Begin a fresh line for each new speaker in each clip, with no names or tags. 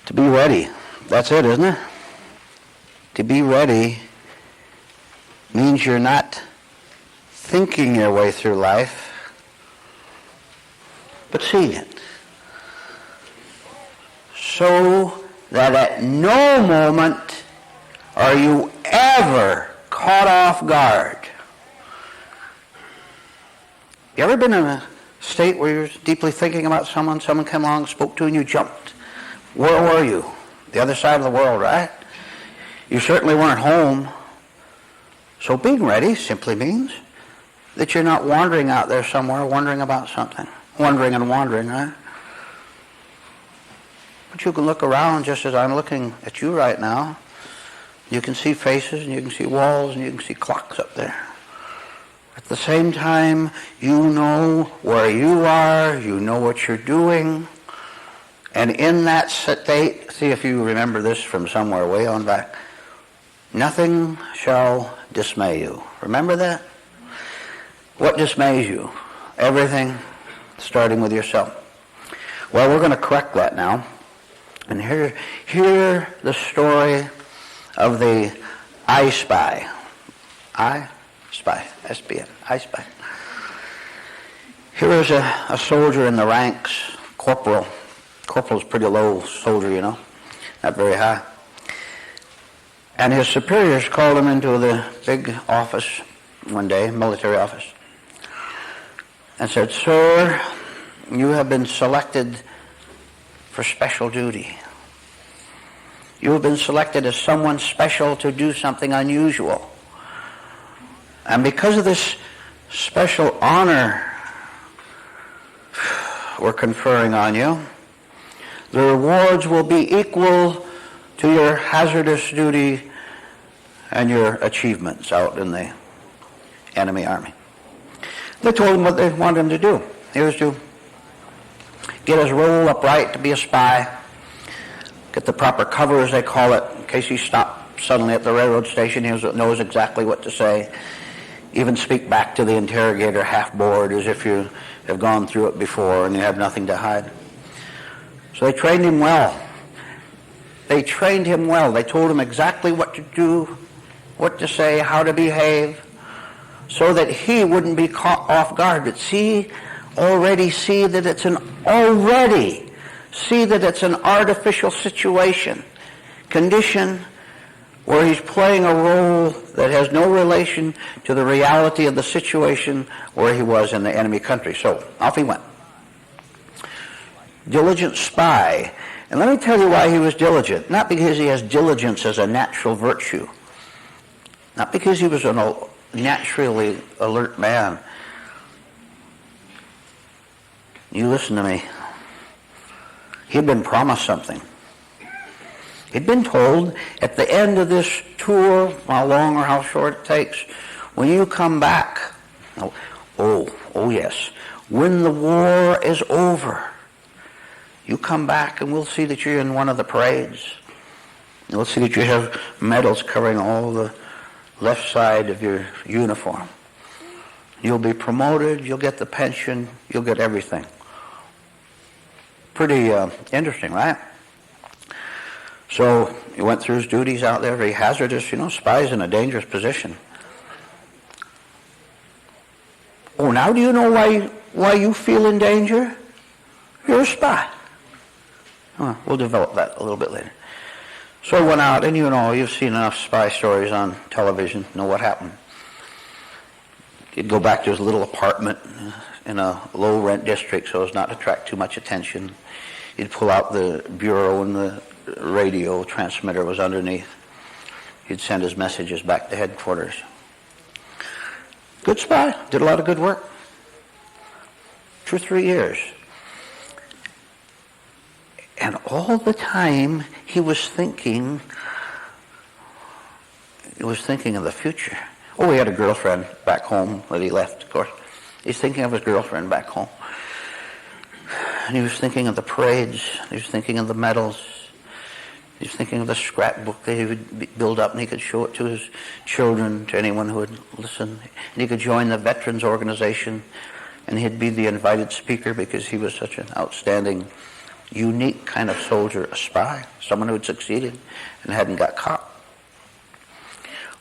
To be ready. That's it, isn't it? To be ready means you're not thinking your way through life, but seeing it. So that at no moment are you ever caught off guard. You ever been in a state where you're deeply thinking about someone came along, spoke to you, and you jumped? Where were you? The other side of the world, right? You certainly weren't home. So being ready simply means that you're not wandering out there somewhere, wondering about something. Wondering and wandering, right? But you can look around just as I'm looking at you right now. You can see faces, and you can see walls, and you can see clocks up there. At the same time, you know where you are, you know what you're doing. And in that state, see if you remember this from somewhere way on back, nothing shall dismay you. Remember that? What dismays you? Everything, starting with yourself. Well, we're going to correct that now. And hear the story of the I Spy. I Spy, S-P-I, I Spy. Here is a soldier in the ranks, corporal. Corporal's pretty low soldier, you know, not very high. And his superiors called him into the big office one day, military office, and said, "Sir, you have been selected for special duty. You have been selected as someone special to do something unusual. And because of this special honor we're conferring on you, the rewards will be equal to your hazardous duty and your achievements out in the enemy army." They told him what they wanted him to do. He was to get his role upright, to be a spy, get the proper cover, as they call it, in case he stopped suddenly at the railroad station. He knows exactly what to say. Even speak back to the interrogator half bored, as if you have gone through it before and you have nothing to hide. So they trained him well. They trained him well. They told him exactly what to do, what to say, how to behave, so that he wouldn't be caught off guard. But see that it's an artificial situation, condition where he's playing a role that has no relation to the reality of the situation where he was in the enemy country. So off he went. Diligent spy. And let me tell you why he was diligent. Not because he has diligence as a natural virtue. Not because he was a naturally alert man. You listen to me. He'd been promised something. He'd been told at the end of this tour, how long or how short it takes, when you come back, oh yes, when the war is over, you come back and we'll see that you're in one of the parades. We'll see that you have medals covering all the left side of your uniform. You'll be promoted, you'll get the pension, you'll get everything. Pretty interesting, right? So he went through his duties out there, very hazardous, spies in a dangerous position. Oh, now do you know why you feel in danger? You're a spy. We'll develop that a little bit later. So I went out, and you've seen enough spy stories on television, know what happened. He'd go back to his little apartment in a low-rent district so as not to attract too much attention. He'd pull out the bureau, and the radio transmitter was underneath. He'd send his messages back to headquarters. Good spy, did a lot of good work. 2 or 3 years. And all the time he was thinking of the future. Oh, he had a girlfriend back home that he left, of course. He's thinking of his girlfriend back home. And he was thinking of the parades. He was thinking of the medals. He was thinking of the scrapbook that he would build up, and he could show it to his children, to anyone who would listen. And he could join the veterans organization, and he'd be the invited speaker because he was such an outstanding unique kind of soldier, a spy, someone who had succeeded and hadn't got caught.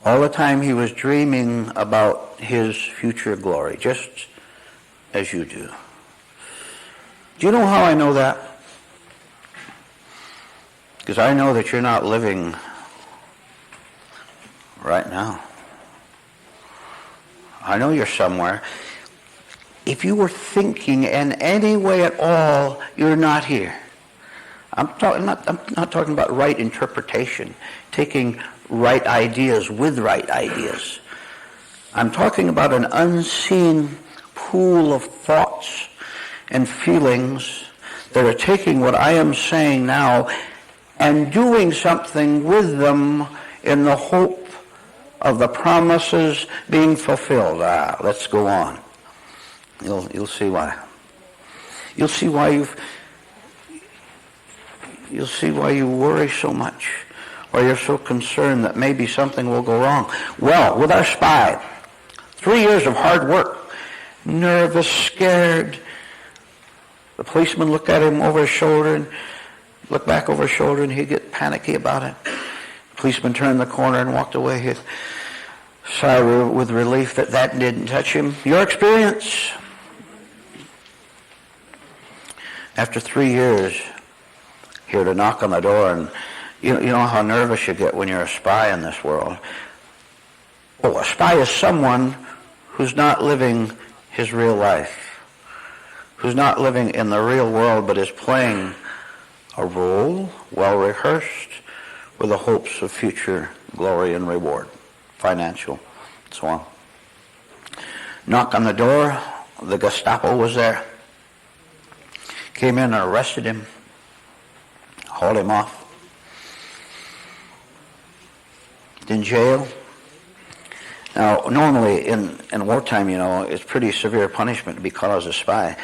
All the time he was dreaming about his future glory, just as you do. Do you know how I know that? Because I know that you're not living right now. I know you're somewhere. If you were thinking in any way at all, you're not here. I'm not talking about right interpretation, taking right ideas with right ideas. I'm talking about an unseen pool of thoughts and feelings that are taking what I am saying now and doing something with them in the hope of the promises being fulfilled. Let's go on. You'll see why. You'll see why you worry so much, or you're so concerned that maybe something will go wrong. Well, with our spy, 3 years of hard work, nervous, scared. The policeman looked at him over his shoulder and looked back over his shoulder, and he'd get panicky about it. The policeman turned the corner and walked away. He'd sigh with relief that didn't touch him. Your experience. After 3 years, here to knock on the door, and you know how nervous you get when you're a spy in this world. Oh, a spy is someone who's not living his real life, who's not living in the real world, but is playing a role, well rehearsed, with the hopes of future glory and reward, financial, and so on. Knock on the door, the Gestapo was there. Came in and arrested him, hauled him off. In jail. Now, normally in wartime, it's pretty severe punishment to be caught as a spy.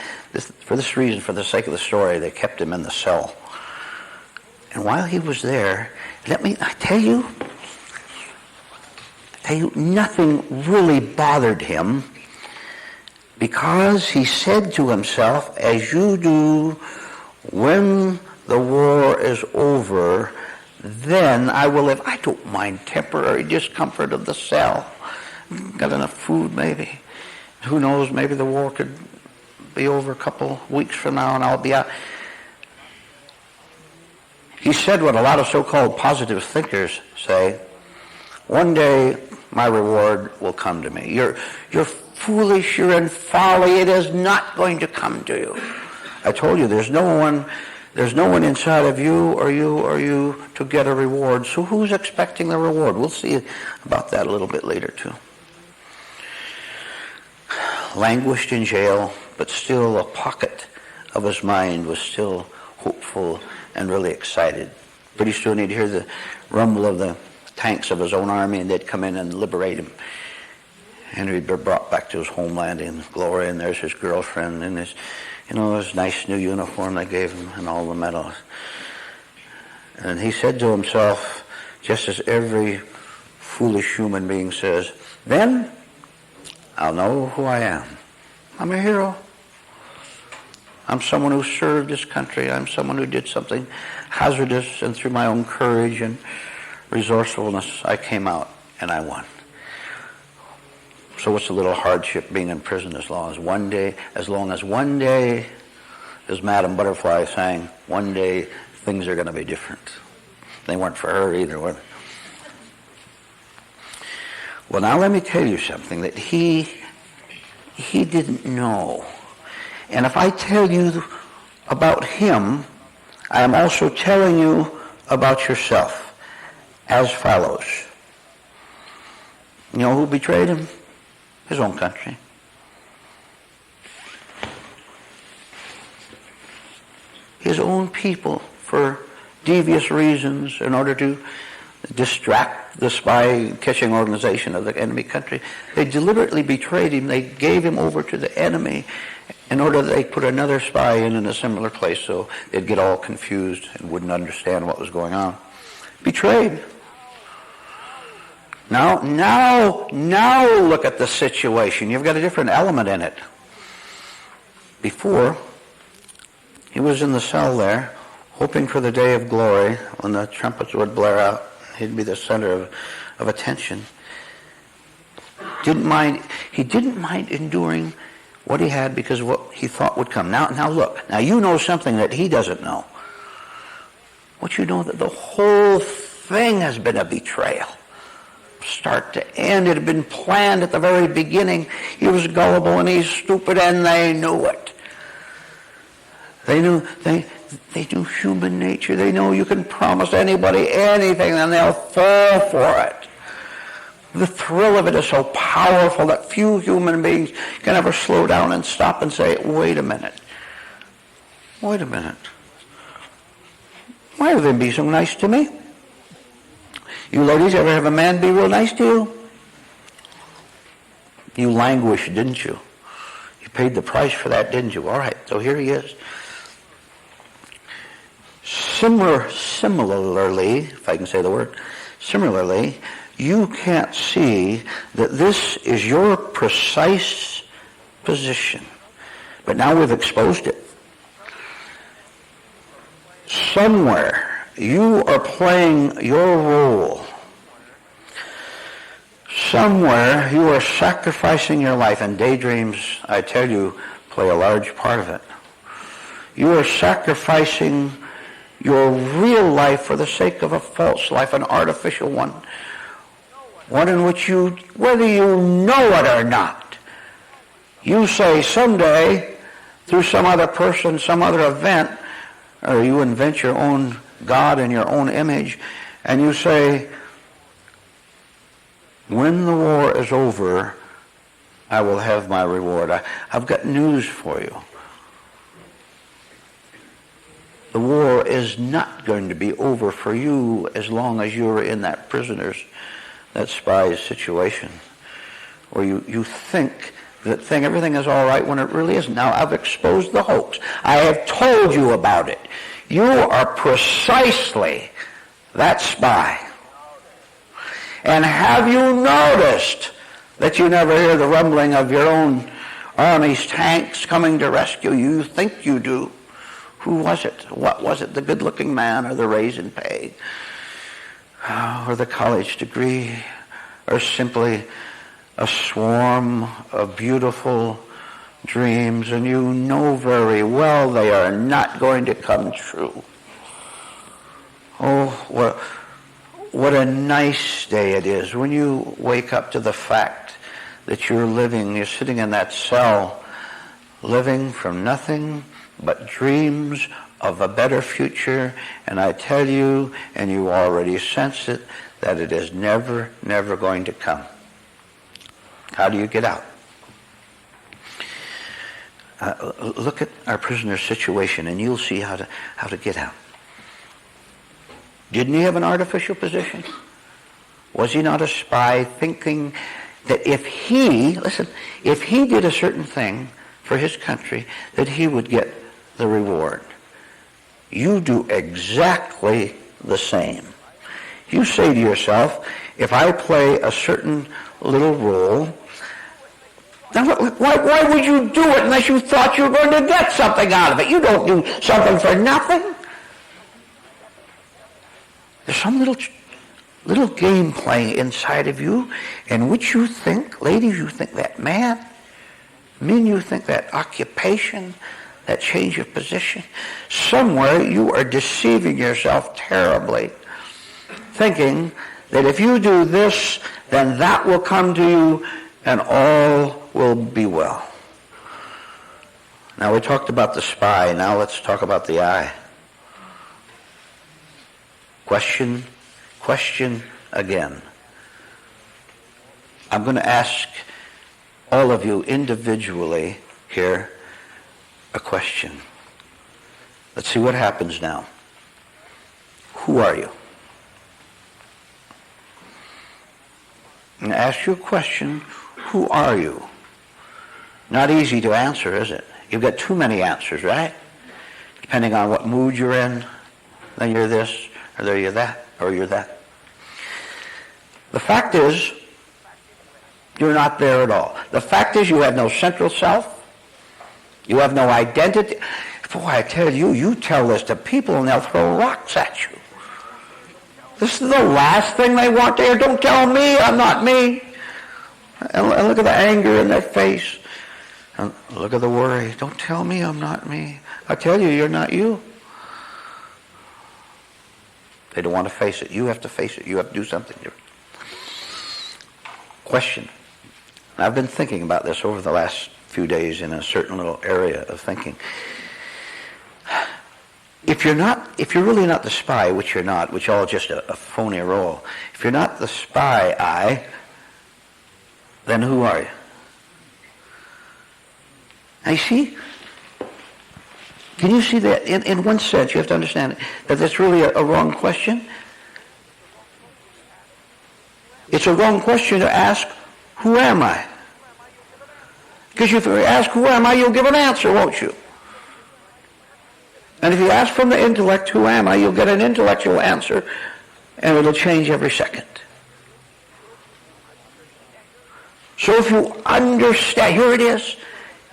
For this reason, for the sake of the story, they kept him in the cell. And while he was there, I tell you, nothing really bothered him, because he said to himself, as you do, when the war is over, then I will live. I don't mind temporary discomfort of the cell. Got enough food, maybe. Who knows, maybe the war could be over a couple weeks from now and I'll be out. He said what a lot of so-called positive thinkers say: one day my reward will come to me. You're foolish, you're in folly, it is not going to come to you. I told you, there's no one inside of you or you to get a reward. So who's expecting the reward? We'll see about that a little bit later too. Languished in jail, but still a pocket of his mind was still hopeful and really excited. Pretty soon he'd hear the rumble of the tanks of his own army, and they'd come in and liberate him. And he'd be brought back to his homeland in glory, and there's his girlfriend and his nice new uniform they gave him and all the medals. And he said to himself, just as every foolish human being says, then I'll know who I am. I'm a hero. I'm someone who served this country. I'm someone who did something hazardous, and through my own courage and resourcefulness, I came out and I won. So what's a little hardship being in prison as long as one day, as Madame Butterfly sang, one day things are going to be different. They weren't for her either, were they? Well, now let me tell you something that he didn't know. And if I tell you about him, I am also telling you about yourself as follows. You know who betrayed him? His own country. His own people, for devious reasons, in order to distract the spy-catching organization of the enemy country. They deliberately betrayed him. They gave him over to the enemy in order that they put another spy in a similar place, so they'd get all confused and wouldn't understand what was going on. Betrayed. Now look at the situation. You've got a different element in it. Before, he He was in the cell there, hoping for the day of glory when the trumpets would blare out. He'd be the center of attention. He didn't mind enduring what he had because of what he thought would come. Now look. Now you know something that he doesn't know. What you know that the whole thing has been a betrayal. Start to end. It had been planned at the very beginning. He was gullible and he's stupid, and they knew it. They knew human nature. They know you can promise anybody anything and they'll fall for it. The thrill of it is so powerful that few human beings can ever slow down and stop and say, wait a minute. Wait a minute. Why would they be so nice to me? You ladies ever have a man be real nice to you? You languished, didn't you? You paid the price for that, didn't you? All right, so here he is. Similarly, if I can say the word, similarly, you can't see that this is your precise position. But now we've exposed it. Somewhere you are playing your role. Somewhere you are sacrificing your life, and daydreams, I tell you, play a large part of it. You are sacrificing your real life for the sake of a false life, an artificial one. One in which you, whether you know it or not, you say someday, through some other person, some other event, or you invent your own God in your own image, and you say, when the war is over, I will have my reward. I've got news for you. The war is not going to be over for you as long as you're in that spy's situation, where you think that everything is all right when it really isn't. Now, I've exposed the hoax. I have told you about it. You are precisely that spy. And have you noticed that you never hear the rumbling of your own army's tanks coming to rescue you? You think you do. Who was it? What was it? The good-looking man, or the raise in pay, or the college degree, or simply a swarm of beautiful dreams, and you know very well they are not going to come true. Oh, what a nice day it is when you wake up to the fact that you're sitting in that cell, living from nothing but dreams of a better future, and I tell you, and you already sense it, that it is never, never going to come. How do you get out? Look at our prisoner's situation, and you'll see how to get out. Didn't he have an artificial position? Was he not a spy, thinking that if he did a certain thing for his country, that he would get the reward? You do exactly the same. You say to yourself, if I play a certain little role, now why would you do it unless you thought you were going to get something out of it? You don't do something for nothing. There's some little game playing inside of you in which you think, ladies, you think that man, men, you think that occupation, that change of position. Somewhere you are deceiving yourself terribly, thinking that if you do this, then that will come to you and all will be well. Now we talked about the spy. Now let's talk about the eye. Question again. I'm going to ask all of you individually here a question. Let's see what happens now. Who are you? I'm going to ask you a question. Who are you? Not easy to answer, is it? You've got too many answers, right? Depending on what mood you're in, then you're this, or then you're that, or you're that. The fact is, you're not there at all. The fact is, you have no central self. You have no identity. Boy, I tell you, you tell this to people and they'll throw rocks at you. This is the last thing they want to hear. Don't tell me I'm not me. And look at the anger in their face. And look at the worry. Don't tell me I'm not me. I tell you, you're not you. They don't want to face it. You have to face it. You have to do something different. Question. I've been thinking about this over the last few days in a certain little area of thinking. If you're really not the spy, which you're not, which all just a phony role, if you're not the spy I, then who are you? Now you see, can you see that in one sense, you have to understand that that's really a wrong question? It's a wrong question to ask, who am I? Because if you ask, who am I, you'll give an answer, won't you? And if you ask from the intellect, who am I, you'll get an intellectual answer, and it'll change every second. So if you understand, here it is,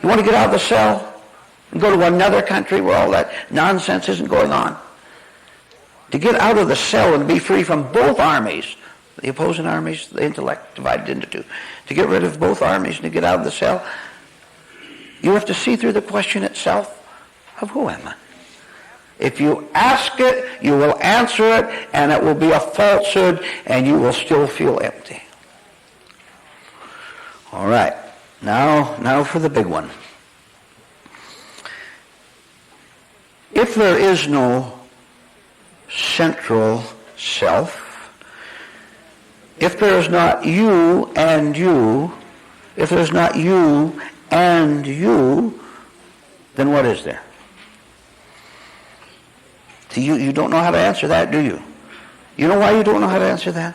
you want to get out of the cell and go to another country where all that nonsense isn't going on. To get out of the cell and be free from both armies, the opposing armies, the intellect divided into two, to get rid of both armies and to get out of the cell, you have to see through the question itself of who am I? If you ask it, you will answer it, and it will be a falsehood, and you will still feel empty. All right, now for the big one. If there is no central self, if there is not you and you, if there's not you and you, then what is there? See, you don't know how to answer that, do you? You know why you don't know how to answer that?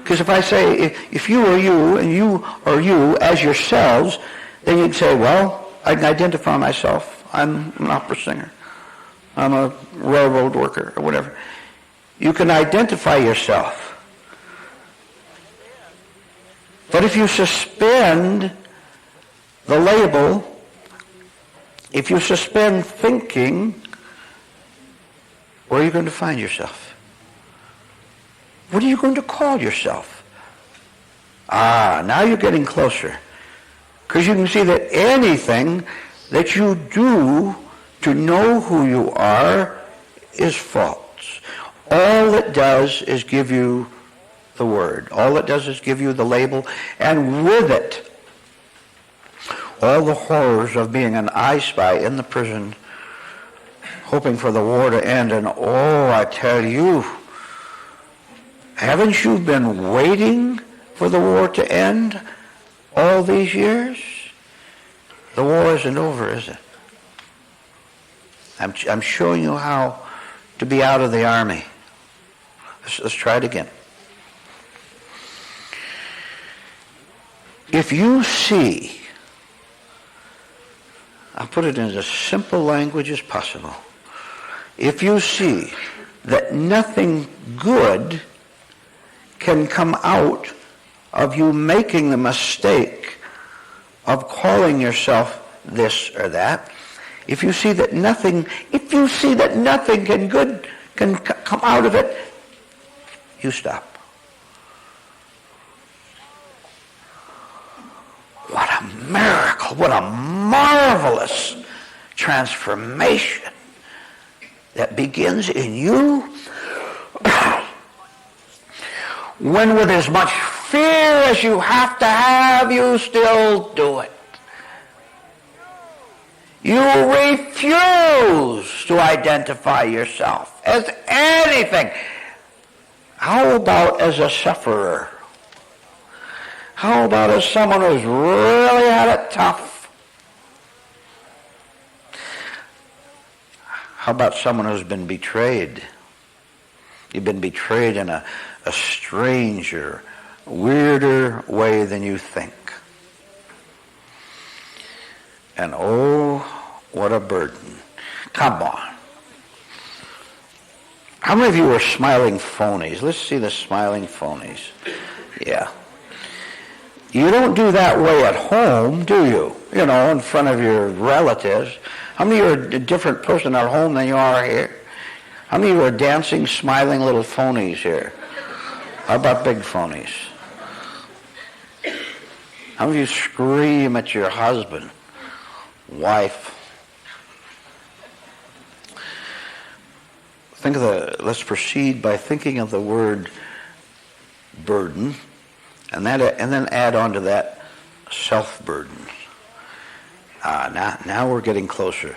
Because if I say, if you are you and you are you as yourselves, then you'd say, well, I can identify myself. I'm an opera singer. I'm a railroad worker or whatever. You can identify yourself. But if you suspend the label, if you suspend thinking, where are you going to find yourself? What are you going to call yourself? Now you're getting closer. Because you can see that anything that you do to know who you are is false. All it does is give you the word. All it does is give you the label, and with it, all the horrors of being an I spy in the prison, hoping for the war to end. And oh, I tell you, haven't you been waiting for the war to end all these years? The war isn't over, is it? I'm showing you how to be out of the army. Let's try it again. If you see, I'll put it in as simple language as possible. If you see that nothing good can come out of you making the mistake of calling yourself this or that, if you see that nothing can come out of it, you stop. What a miracle, what a marvelous transformation that begins in you when with as much fear as you have to have, you still do it. You refuse to identify yourself as anything. How about as a sufferer? How about as someone who's really had it tough? How about someone who's been betrayed? You've been betrayed in a stranger, weirder way than you think. And oh, what a burden. Come on. How many of you are smiling phonies? Let's see the smiling phonies. Yeah. You don't do that way at home, do you? You know, in front of your relatives. How many of you are a different person at home than you are here? How many of you are dancing, smiling little phonies here? How about big phonies? How many of you scream at your husband, wife? Let's proceed by thinking of the word burden, and then add on to that self-burden. Now we're getting closer.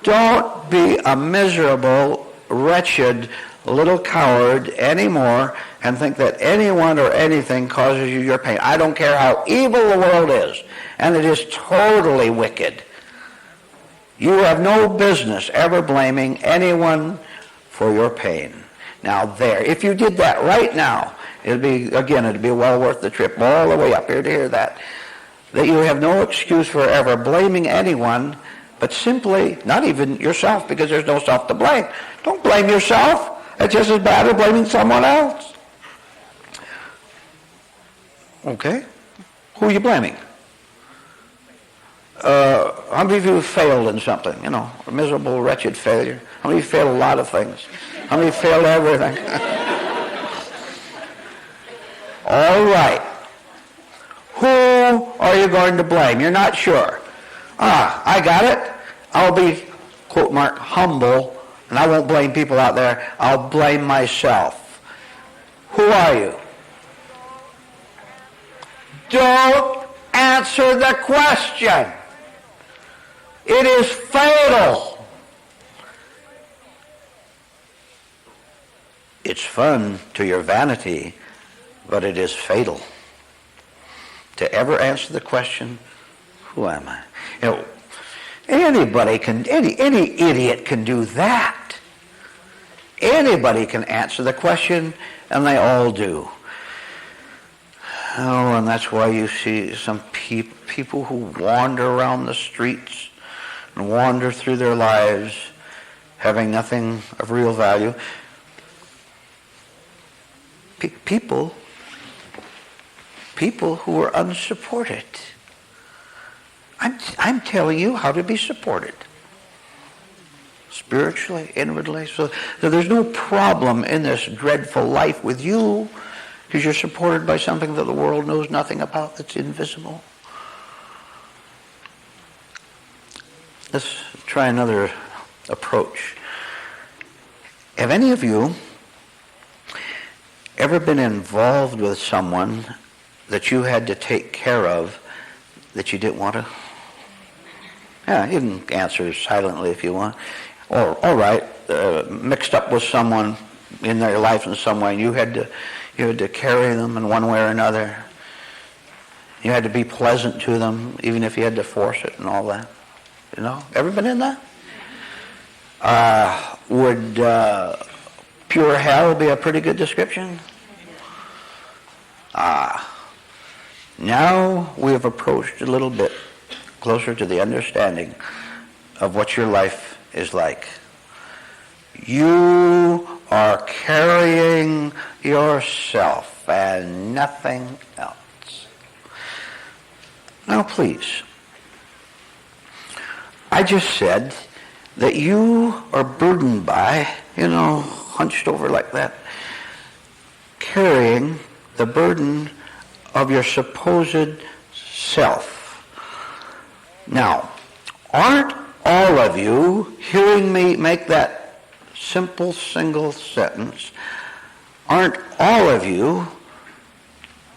Don't be a miserable, wretched little coward anymore and think that anyone or anything causes you your pain. I don't care how evil the world is, and it is totally wicked. You have no business ever blaming anyone for your pain. Now there, if you did that right now, it'd be well worth the trip all the way up here to hear that. That you have no excuse for ever blaming anyone, but simply, not even yourself, because there's no self to blame. Don't blame yourself. It's just as bad as blaming someone else. Okay? Who are you blaming? How many of you have failed in something? You know, a miserable, wretched failure. How many of you failed a lot of things? How many of you failed everything? All right. Who are you going to blame? You're not sure. I got it. I'll be, quote mark, humble, and I won't blame people out there. I'll blame myself. Who are you? Don't answer the question. It is fatal. It's fun to your vanity, but it is fatal to ever answer the question, who am I? You know, anybody can, any idiot can do that. Anybody can answer the question, and they all do. Oh, and that's why you see some people who wander around the streets and wander through their lives having nothing of real value. People who are unsupported. I'm telling you how to be supported. Spiritually, inwardly. So there's no problem in this dreadful life with you because you're supported by something that the world knows nothing about, that's invisible. Let's try another approach. Have any of you ever been involved with someone that you had to take care of that you didn't want to? Yeah, you can answer silently if you want. Or, all right, mixed up with someone in their life in some way, and you had to carry them in one way or another. You had to be pleasant to them, even if you had to force it and all that. You know, ever been in that? Would pure hell be a pretty good description? Now we have approached a little bit closer to the understanding of what your life is like. You are carrying yourself and nothing else. Now please, I just said that you are burdened by, hunched over like that, carrying the burden of your supposed self. Now, aren't all of you hearing me make that simple single sentence? Aren't all of you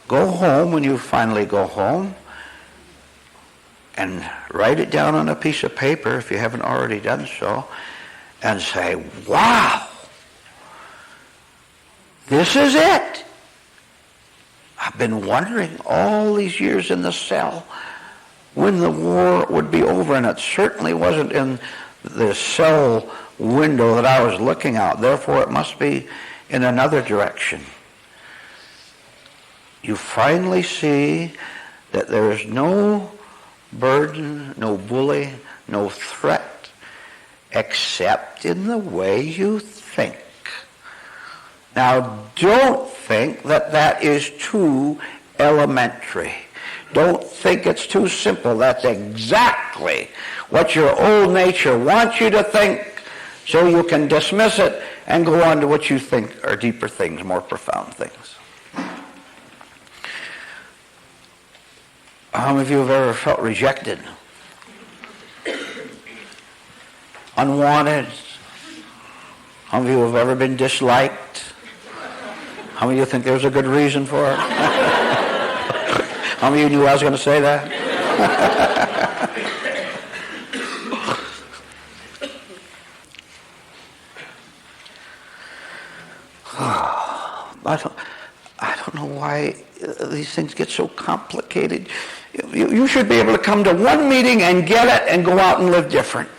go home when you finally go home and write it down on a piece of paper if you haven't already done so and say, wow, this is it. I've been wondering all these years in the cell when the war would be over, and it certainly wasn't in the cell window that I was looking out. Therefore, it must be in another direction. You finally see that there is no burden, no bully, no threat, except in the way you think. Now, don't think that that is too elementary. Don't think it's too simple. That's exactly exactly what your old nature wants you to think, so you can dismiss it and go on to what you think are deeper things, more profound things. How many of you have ever felt rejected? Unwanted? How many of you have ever been disliked? How many of you think there's a good reason for it? How many of you knew I was going to say that? I don't know why these things get so complicated. You should be able to come to one meeting and get it and go out and live different.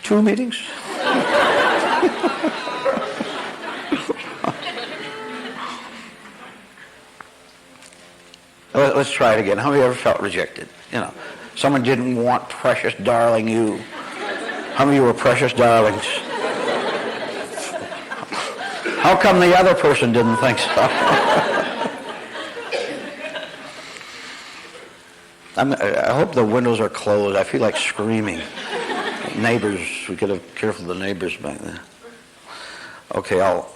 2 meetings? Let's try it again. How many of you ever felt rejected? Someone didn't want precious darling you. How many of you were precious darlings? How come the other person didn't think so? I hope the windows are closed. I feel like screaming. Neighbors, we got to be careful of the neighbors back there. Okay, I'll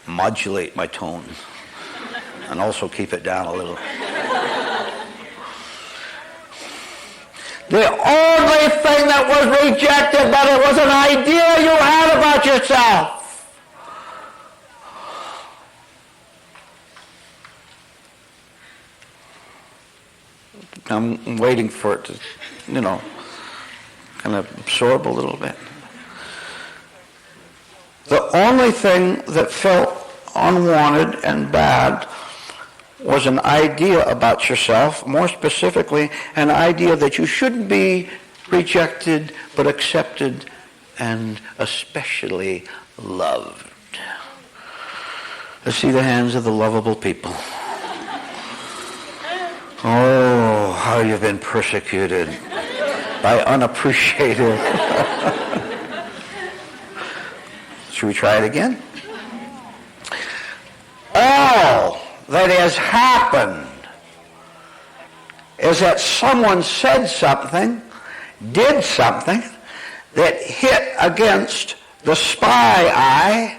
modulate my tone and also keep it down a little. The only thing that was rejected, but it was an idea you had about yourself. I'm waiting for it to, kind of absorb a little bit. The only thing that felt unwanted and bad was an idea about yourself, more specifically, an idea that you shouldn't be rejected, but accepted and especially loved. Let's see the hands of the lovable people. Oh, how you've been persecuted by unappreciated. Should we try it again? All that has happened is that someone said something, did something that hit against the spy eye,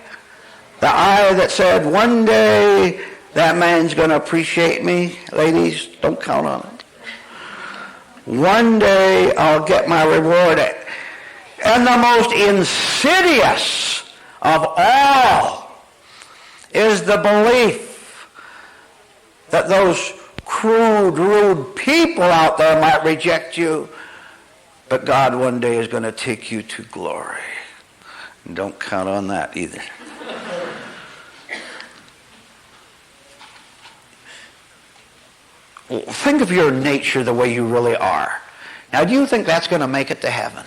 the eye that said, one day that man's going to appreciate me. Ladies, don't count on it. One day I'll get my reward. And the most insidious of all is the belief that those crude, rude people out there might reject you, but God one day is going to take you to glory. And don't count on that either. Think of your nature the way you really are. Now, do you think that's going to make it to heaven?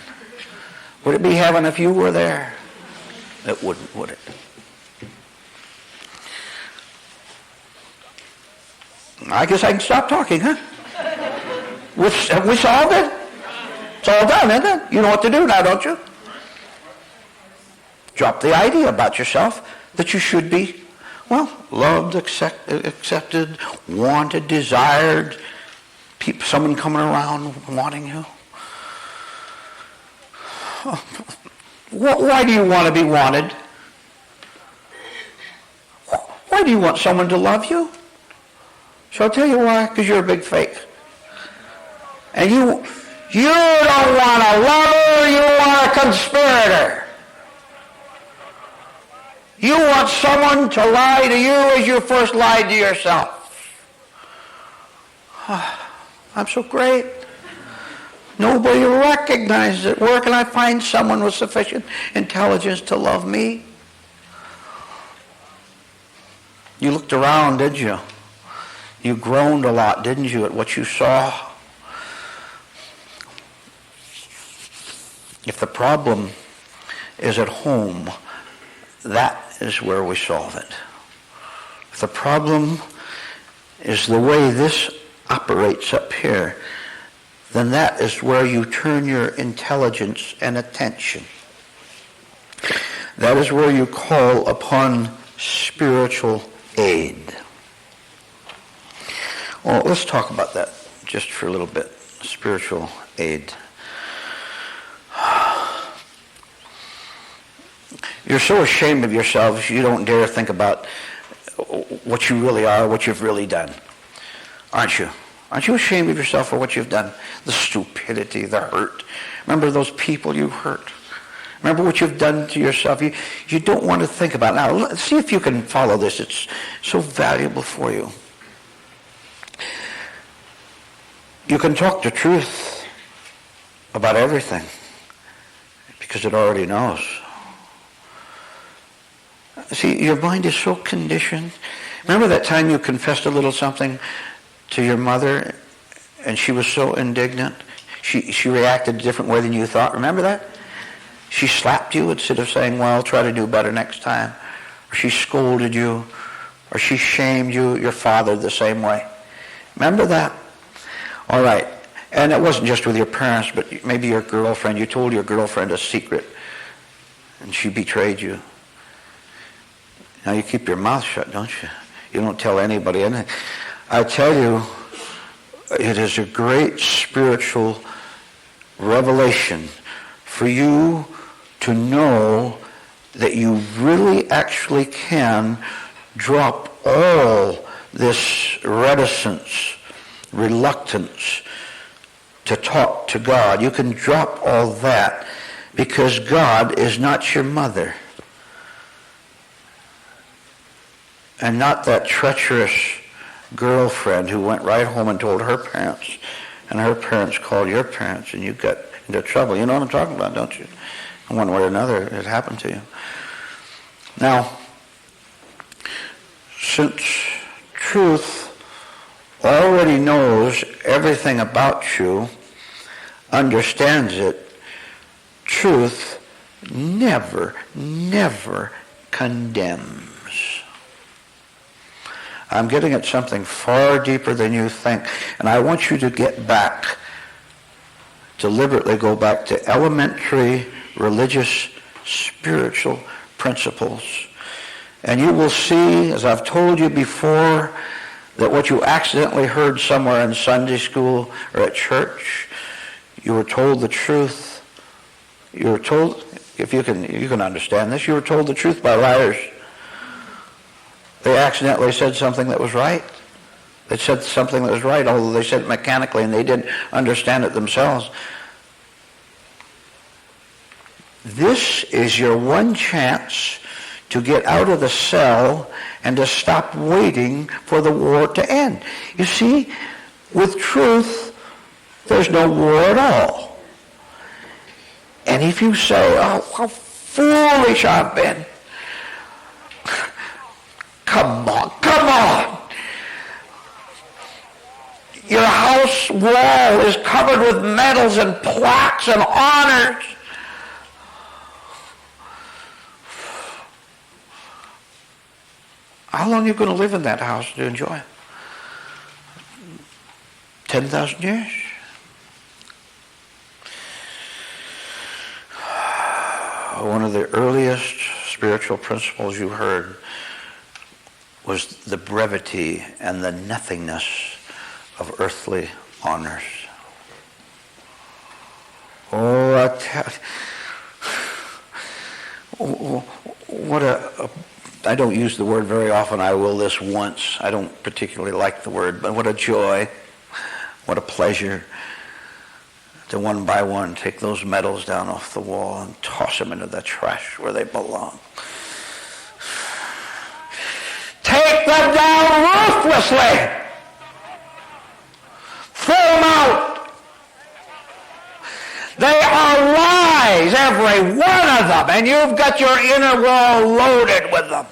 Would it be heaven if you were there? It wouldn't, would it? I guess I can stop talking, huh? Have we solved it? It's all done, isn't it? You know what to do now, don't you? Drop the idea about yourself that you should be, loved, accepted, wanted, desired, someone coming around wanting you. Why do you want to be wanted? Why do you want someone to love you? Shall I tell you why? Because you're a big fake. And you don't want a lover, you want a conspirator. You want someone to lie to you as you first lied to yourself. I'm so great. Nobody recognizes it. Where can I find someone with sufficient intelligence to love me? You looked around, didn't you? You groaned a lot, didn't you, at what you saw? If the problem is at home, that is where we solve it. If the problem is the way this operates up here, then that is where you turn your intelligence and attention. That is where you call upon spiritual aid. Well, let's talk about that just for a little bit. spiritual aid. You're so ashamed of yourselves, you don't dare think about what you really are, what you've really done. Aren't you? Aren't you ashamed of yourself for what you've done? The stupidity, the hurt. Remember those people you hurt. Remember what you've done to yourself. You don't want to think about it. Now, let's see if you can follow this. It's so valuable for you. You can talk the truth about everything because it already knows. See, your mind is so conditioned. Remember that time you confessed a little something to your mother and she was so indignant? She reacted a different way than you thought. Remember that? She slapped you instead of saying, well, try to do better next time. Or she scolded you. Or she shamed you, your father, the same way. Remember that? All right. And it wasn't just with your parents, but maybe your girlfriend. You told your girlfriend a secret. And she betrayed you. Now you keep your mouth shut, don't you? You don't tell anybody anything. I tell you, it is a great spiritual revelation for you to know that you really actually can drop all this reticence, reluctance to talk to God. You can drop all that because God is not your mother. And not that treacherous girlfriend who went right home and told her parents, and her parents called your parents, and you got into trouble. You know what I'm talking about, don't you? In one way or another, it happened to you. Now, since truth already knows everything about you, understands it, truth never condemns. I'm getting at something far deeper than you think, and I want you to get back, deliberately go back to elementary religious spiritual principles. And you will see, as I've told you before, that what you accidentally heard somewhere in Sunday school or at church, you were told the truth. You were told, if you can understand this, you were told the truth by liars. They accidentally said something that was right. They said something that was right, although they said it mechanically and they didn't understand it themselves. This is your one chance to get out of the cell and to stop waiting for the war to end. You see, with truth, there's no war at all. And if you say, oh, how foolish I've been, come on. Your house wall is covered with medals and plaques and honors. How long are you going to live in that house to enjoy it? 10,000 years? One of the earliest spiritual principles you heard was the brevity and the nothingness of earthly honors. Oh, I don't use the word very often. I will this once. I don't particularly like the word, but what a joy, what a pleasure to one by one take those medals down off the wall and toss them into the trash where they belong. Take them down ruthlessly. Throw them out. They are lies, every one of them, and you've got your inner wall loaded with them.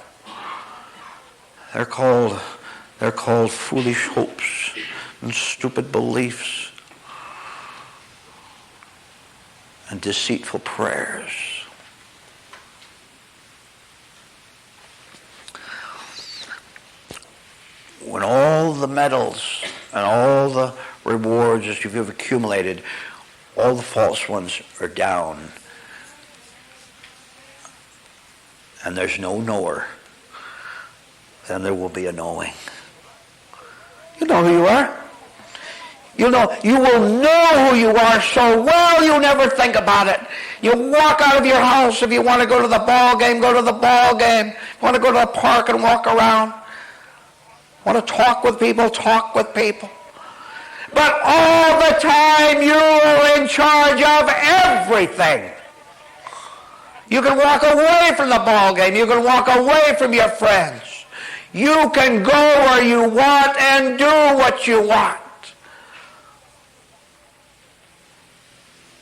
They're called foolish hopes and stupid beliefs and deceitful prayers. When all the medals and all the rewards that you've accumulated, all the false ones are down, and there's no knower, then there will be a knowing. You know who you are. You will know who you are so well you never think about it. You walk out of your house. If you want to go to the ball game, go to the ball game. If you want to go to the park and walk around. Want to talk with people, talk with people. But all the time you're in charge of everything. You can walk away from the ball game. You can walk away from your friends. You can go where you want and do what you want.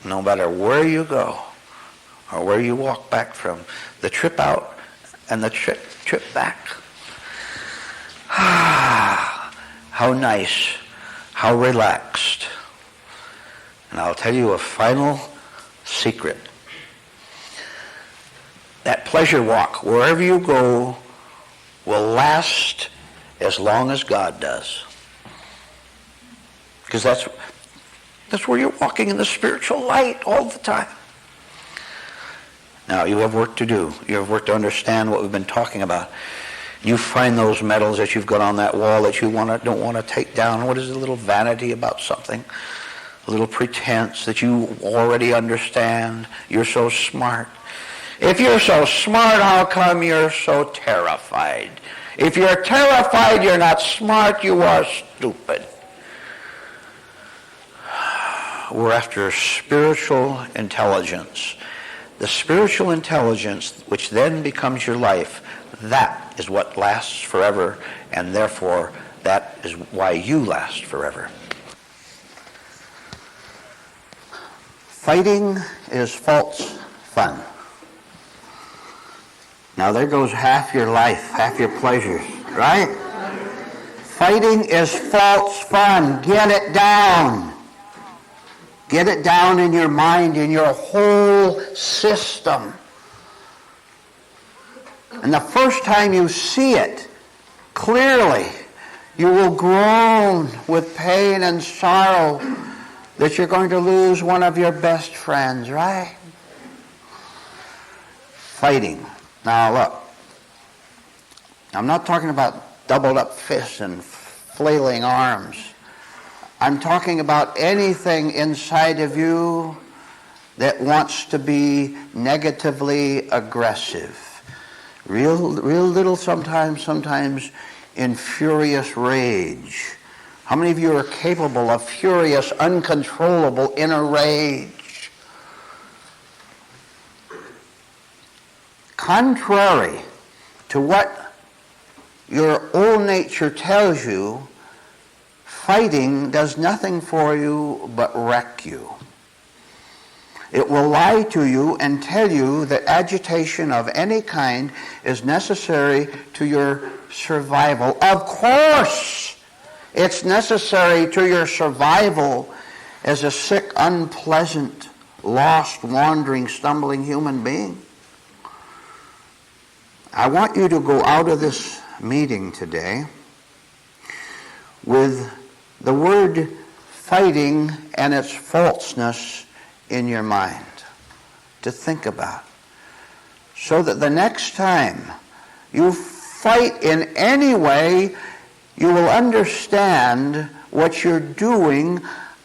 No matter where you go or where you walk back from, the trip out and the trip back. How nice, how relaxed. And I'll tell you a final secret. That pleasure walk, wherever you go, will last as long as God does. Because that's where you're walking in the spiritual light all the time. Now, you have work to do. You have work to understand what we've been talking about. You find those medals that you've got on that wall that you don't want to take down. What is a little vanity about something? A little pretense that you already understand. You're so smart. If you're so smart, how come you're so terrified? If you're terrified, you're not smart, you are stupid. We're after spiritual intelligence. The spiritual intelligence, which then becomes your life, that is what lasts forever, and therefore that is why you last forever. Fighting is false fun. Now there goes half your life, half your pleasures, right? Fighting is false fun. Get it down. Get it down in your mind, in your whole system. And the first time you see it clearly, you will groan with pain and sorrow that you're going to lose one of your best friends, right? Fighting. Now look, I'm not talking about doubled up fists and flailing arms. I'm talking about anything inside of you that wants to be negatively aggressive. Real little sometimes in furious rage. How many of you are capable of furious, uncontrollable inner rage? Contrary to what your old nature tells you, fighting does nothing for you but wreck you. It will lie to you and tell you that agitation of any kind is necessary to your survival. Of course, it's necessary to your survival as a sick, unpleasant, lost, wandering, stumbling human being. I want you to go out of this meeting today with the word fighting and its falseness in your mind to think about, so that the next time you fight in any way, you will understand what you're doing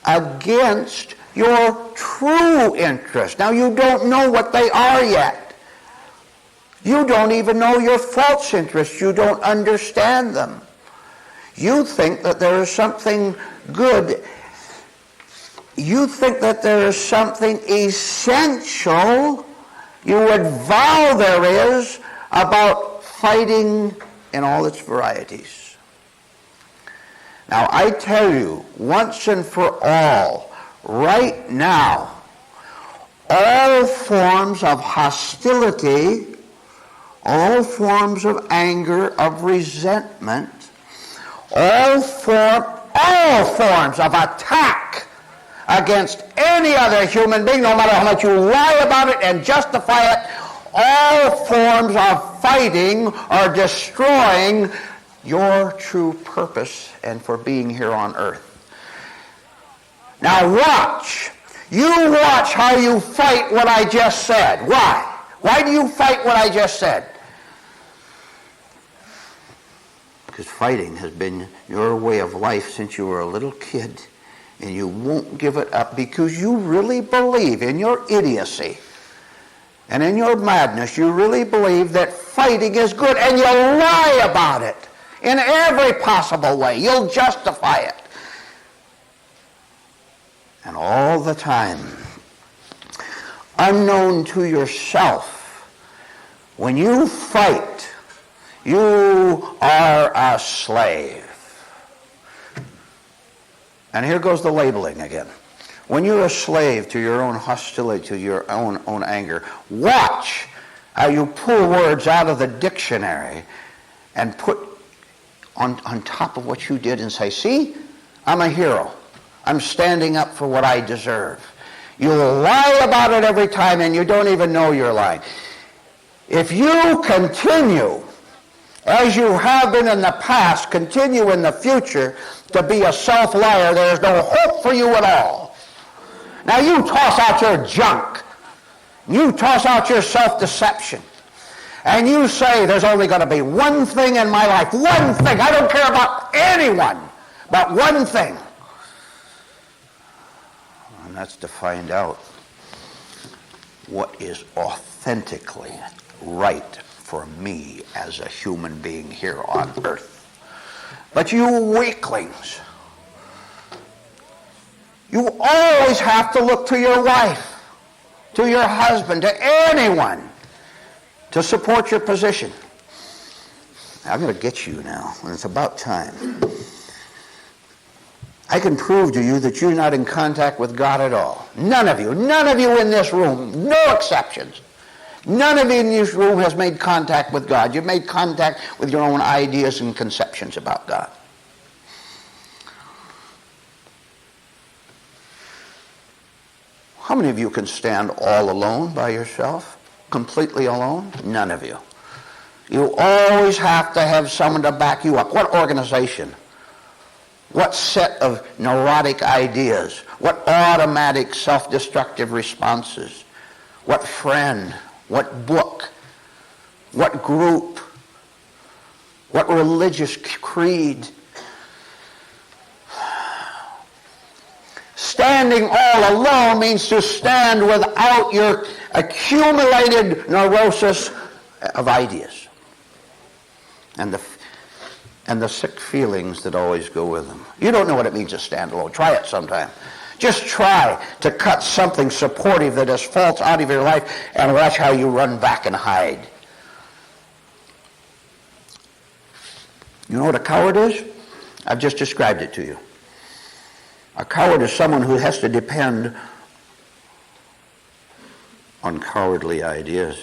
against your true interests. Now, you don't know what they are yet. You don't even know your false interests. You don't understand them. You think that there is something good. You think that there is something essential, you would vow there is, about fighting in all its varieties. Now, I tell you, once and for all, right now, all forms of hostility, all forms of anger, of resentment, all forms of attack against any other human being, no matter how much you lie about it and justify it, all forms of fighting are destroying your true purpose and for being here on earth. Now watch. You watch how you fight what I just said. Why? Why do you fight what I just said? Because fighting has been your way of life since you were a little kid. And you won't give it up because you really believe in your idiocy and in your madness. You really believe that fighting is good, and you'll lie about it in every possible way. You'll justify it. And all the time, unknown to yourself, when you fight, you are a slave. And here goes the labeling again. When you're a slave to your own hostility, to your own anger, watch how you pull words out of the dictionary and put on top of what you did and say, see, I'm a hero. I'm standing up for what I deserve. You'll lie about it every time, and you don't even know you're lying. If you continue, as you have been in the past, continue in the future to be a self-liar, there is no hope for you at all. Now you toss out your junk. You toss out your self-deception. And you say there's only going to be one thing in my life. One thing. I don't care about anyone, but one thing. And that's to find out what is authentically right for me as a human being here on earth. But you weaklings, you always have to look to your wife, to your husband, to anyone to support your position. I'm going to get you now, and it's about time. I can prove to you that you're not in contact with God at all. None of you in this room, no exceptions. None of you in this room has made contact with God. You've made contact with your own ideas and conceptions about God. How many of you can stand all alone by yourself? Completely alone? None of you. You always have to have someone to back you up. What organization? What set of neurotic ideas? What automatic self-destructive responses? What friend? What book? What group? What religious creed? Standing all alone means to stand without your accumulated neurosis of ideas and the sick feelings that always go with them. You don't know what it means to stand alone. Try it sometime. Just try to cut something supportive that is false out of your life and watch how you run back and hide. You know what a coward is? I've just described it to you. A coward is someone who has to depend on cowardly ideas.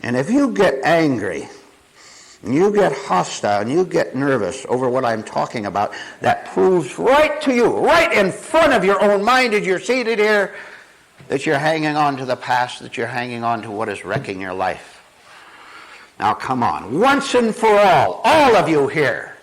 And if you get angry, and you get hostile, and you get nervous over what I'm talking about, that proves right to you, right in front of your own mind as you're seated here, that you're hanging on to the past, that you're hanging on to what is wrecking your life. Now come on, once and for all of you here,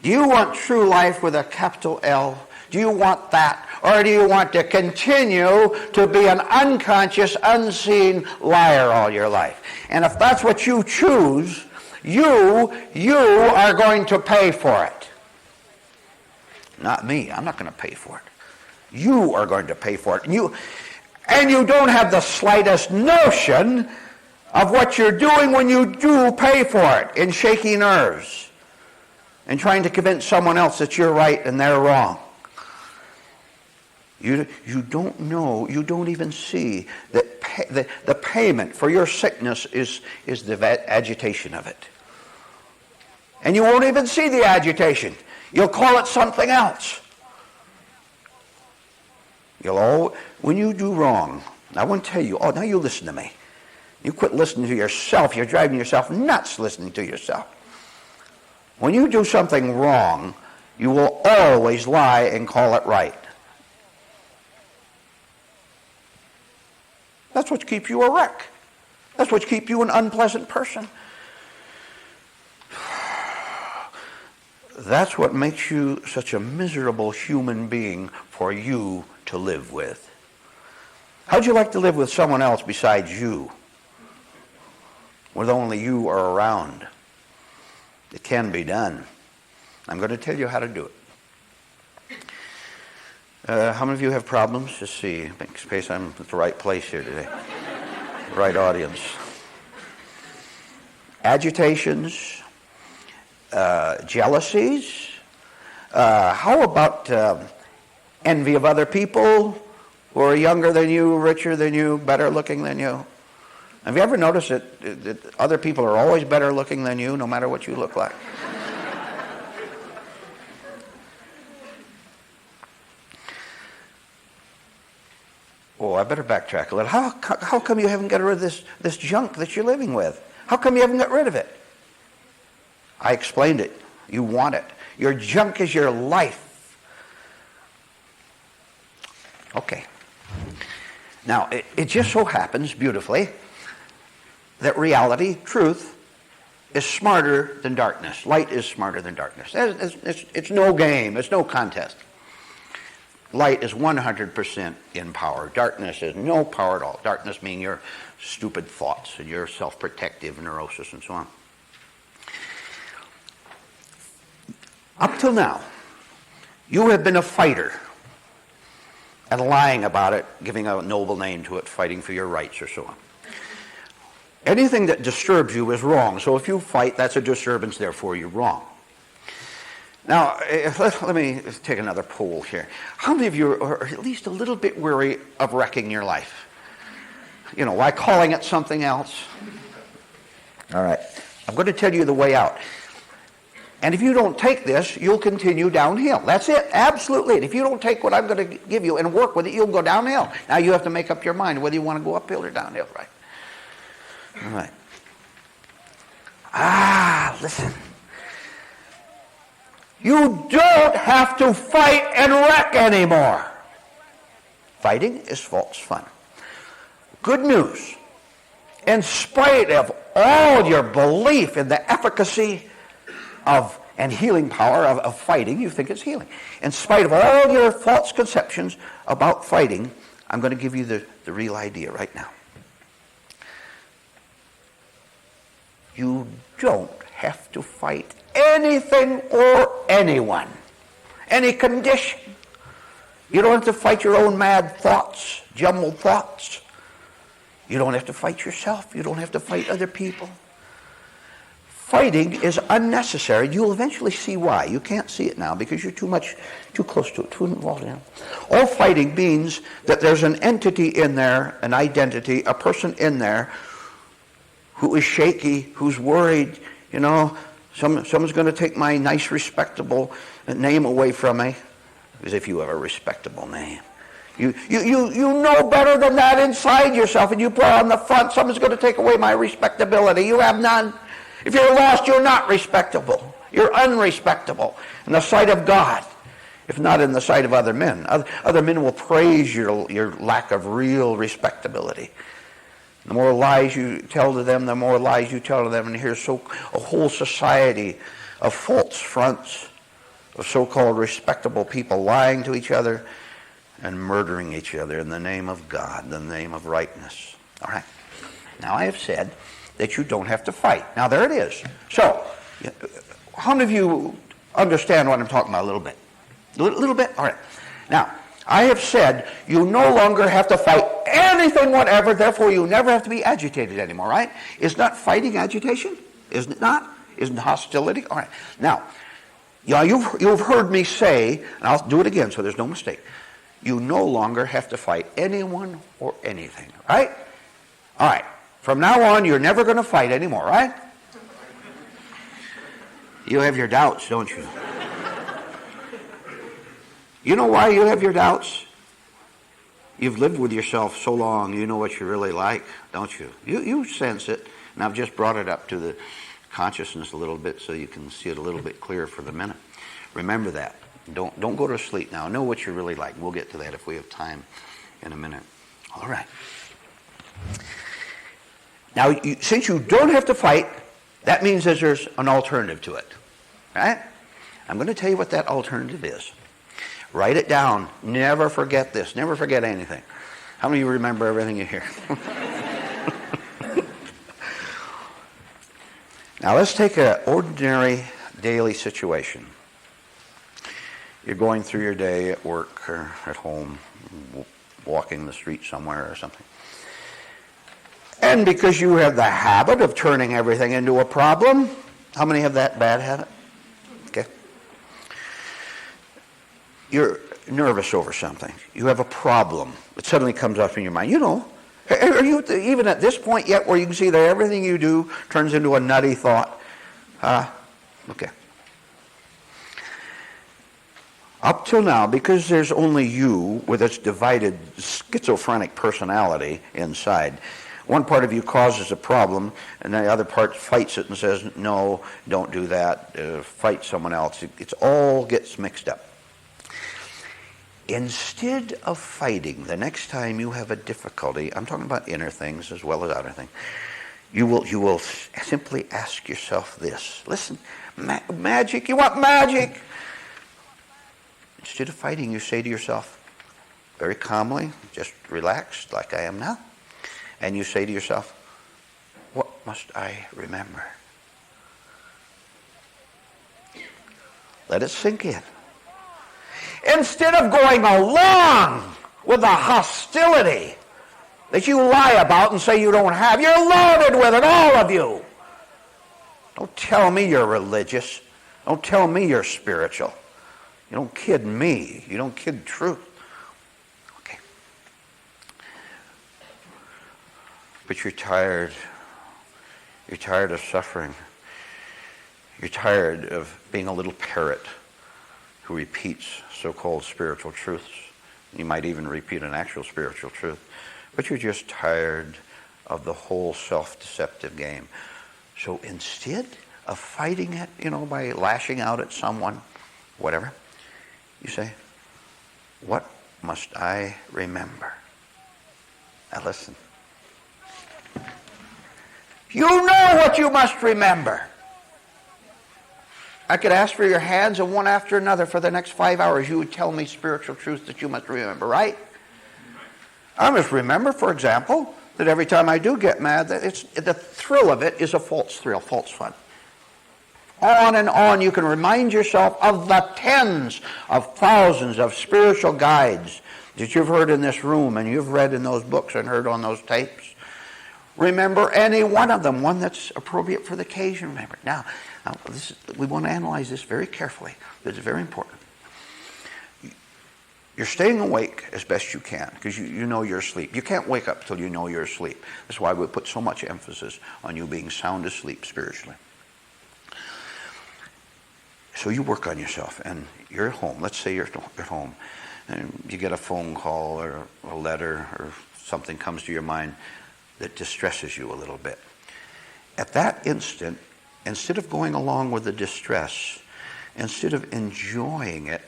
do you want true life with a capital L? Do you want that? Or do you want to continue to be an unconscious, unseen liar all your life? And if that's what you choose, you are going to pay for it. Not me. I'm not going to pay for it. You are going to pay for it. And you don't have the slightest notion of what you're doing when you do pay for it in shaky nerves and trying to convince someone else that you're right and they're wrong. You don't know, you don't even see that the payment for your sickness is the agitation of it. And you won't even see the agitation. You'll call it something else. When you do wrong, I want to tell you, now you listen to me. You quit listening to yourself. You're driving yourself nuts listening to yourself. When you do something wrong, you will always lie and call it right. That's what keeps you a wreck. That's what keeps you an unpleasant person. That's what makes you such a miserable human being for you to live with. How'd you like to live with someone else besides you? with only you are around. It can be done. I'm going to tell you how to do it. How many of you have problems? Just see, in case I'm at the right place here today. Right audience. Agitations, jealousies. How about envy of other people who are younger than you, richer than you, better looking than you? Have you ever noticed that other people are always better looking than you, no matter what you look like? Oh, I better backtrack a little. How come you haven't got rid of this junk that you're living with? How come you haven't got rid of it? I explained it. You want it. Your junk is your life. Okay. Now, it just so happens, beautifully, that reality, truth, is smarter than darkness. Light is smarter than darkness. It's no game. It's no contest. Light is 100% in power. Darkness is no power at all. Darkness meaning your stupid thoughts and your self-protective neurosis and so on. Up till now, you have been a fighter and lying about it, giving a noble name to it, fighting for your rights or so on. Anything that disturbs you is wrong. So if you fight, that's a disturbance, therefore you're wrong. Now, let me take another poll here. How many of you are at least a little bit weary of wrecking your life? You know, why calling it something else? All right. I'm going to tell you the way out. And if you don't take this, you'll continue downhill. That's it. Absolutely. And if you don't take what I'm going to give you and work with it, you'll go downhill. Now you have to make up your mind whether you want to go uphill or downhill, right? All right. Listen. You don't have to fight and wreck anymore. Fighting is false fun. Good news. In spite of all your belief in the efficacy of and healing power of fighting, you think it's healing. In spite of all your false conceptions about fighting, I'm going to give you the real idea right now. You don't have to fight anything or anyone, any condition. You don't have to fight your own mad thoughts, jumbled thoughts. You don't have to fight yourself. You don't have to fight other people. Fighting is unnecessary. You'll eventually see why. You can't see it now because you're too close to it, too involved in it. All fighting means that there's an entity in there, an identity, a person in there who is shaky, who's worried, you know, someone's going to take my nice, respectable name away from me, as if you have a respectable name. You know better than that inside yourself, and you put on the front, someone's going to take away my respectability. You have none. If you're lost, you're not respectable. You're unrespectable in the sight of God, if not in the sight of other men. Other men will praise your lack of real respectability. The more lies you tell to them, the more lies you tell to them. And here's a whole society of false fronts, of so-called respectable people lying to each other and murdering each other in the name of God, in the name of rightness. All right. Now I have said that you don't have to fight. Now there it is. So, how many of you understand what I'm talking about a little bit? A little bit? All right. Now, I have said you no longer have to fight anything whatever, therefore you never have to be agitated anymore, right? Is not fighting agitation? Isn't it not? Isn't hostility? All right. Now, you've heard me say, and I'll do it again so there's no mistake, you no longer have to fight anyone or anything, right? All right. From now on, you're never going to fight anymore, right? You have your doubts, don't you? You know why you have your doubts? You've lived with yourself so long, you know what you're really like, don't you? You sense it, and I've just brought it up to the consciousness a little bit so you can see it a little bit clearer for the minute. Remember that. Don't go to sleep now. Know what you're really like. We'll get to that if we have time in a minute. All right. Now, since you don't have to fight, that means that there's an alternative to it, right? I'm going to tell you what that alternative is. Write it down. Never forget this. Never forget anything. How many of you remember everything you hear? Now let's take an ordinary daily situation. You're going through your day at work or at home, walking the street somewhere or something. And because you have the habit of turning everything into a problem, how many have that bad habit? Okay. You're nervous over something. You have a problem. It suddenly comes up in your mind. You know, are you even at this point yet where you can see that everything you do turns into a nutty thought? Okay. Up till now, because there's only you with its divided schizophrenic personality inside, one part of you causes a problem, and the other part fights it and says, no, don't do that, fight someone else. It all gets mixed up. Instead of fighting, the next time you have a difficulty, I'm talking about inner things as well as outer things, you will simply ask yourself this. Listen, magic, you want magic? Instead of fighting, you say to yourself, very calmly, just relaxed like I am now, and you say to yourself, what must I remember? Let it sink in. Instead of going along with the hostility that you lie about and say you don't have, you're loaded with it, all of you. Don't tell me you're religious. Don't tell me you're spiritual. You don't kid me. You don't kid truth. Okay. But you're tired. You're tired of suffering. You're tired of being a little parrot who repeats so-called spiritual truths. You might even repeat an actual spiritual truth. But you're just tired of the whole self-deceptive game. So instead of fighting it, by lashing out at someone, whatever, you say, what must I remember? Now listen. You know what you must remember. I could ask for your hands, and one after another for the next 5 hours you would tell me spiritual truths that you must remember, right? I must remember, for example, that every time I do get mad, that the thrill of it is a false thrill, false fun. On and on, you can remind yourself of the tens of thousands of spiritual guides that you've heard in this room and you've read in those books and heard on those tapes. Remember any one of them, one that's appropriate for the occasion. Remember. Now we want to analyze this very carefully. This is very important. You're staying awake as best you can because you know you're asleep. You can't wake up till you know you're asleep. That's why we put so much emphasis on you being sound asleep spiritually. So you work on yourself, and you're at home. Let's say you're at home, and you get a phone call or a letter or something comes to your mind that distresses you a little bit. At that instant, instead of going along with the distress, instead of enjoying it,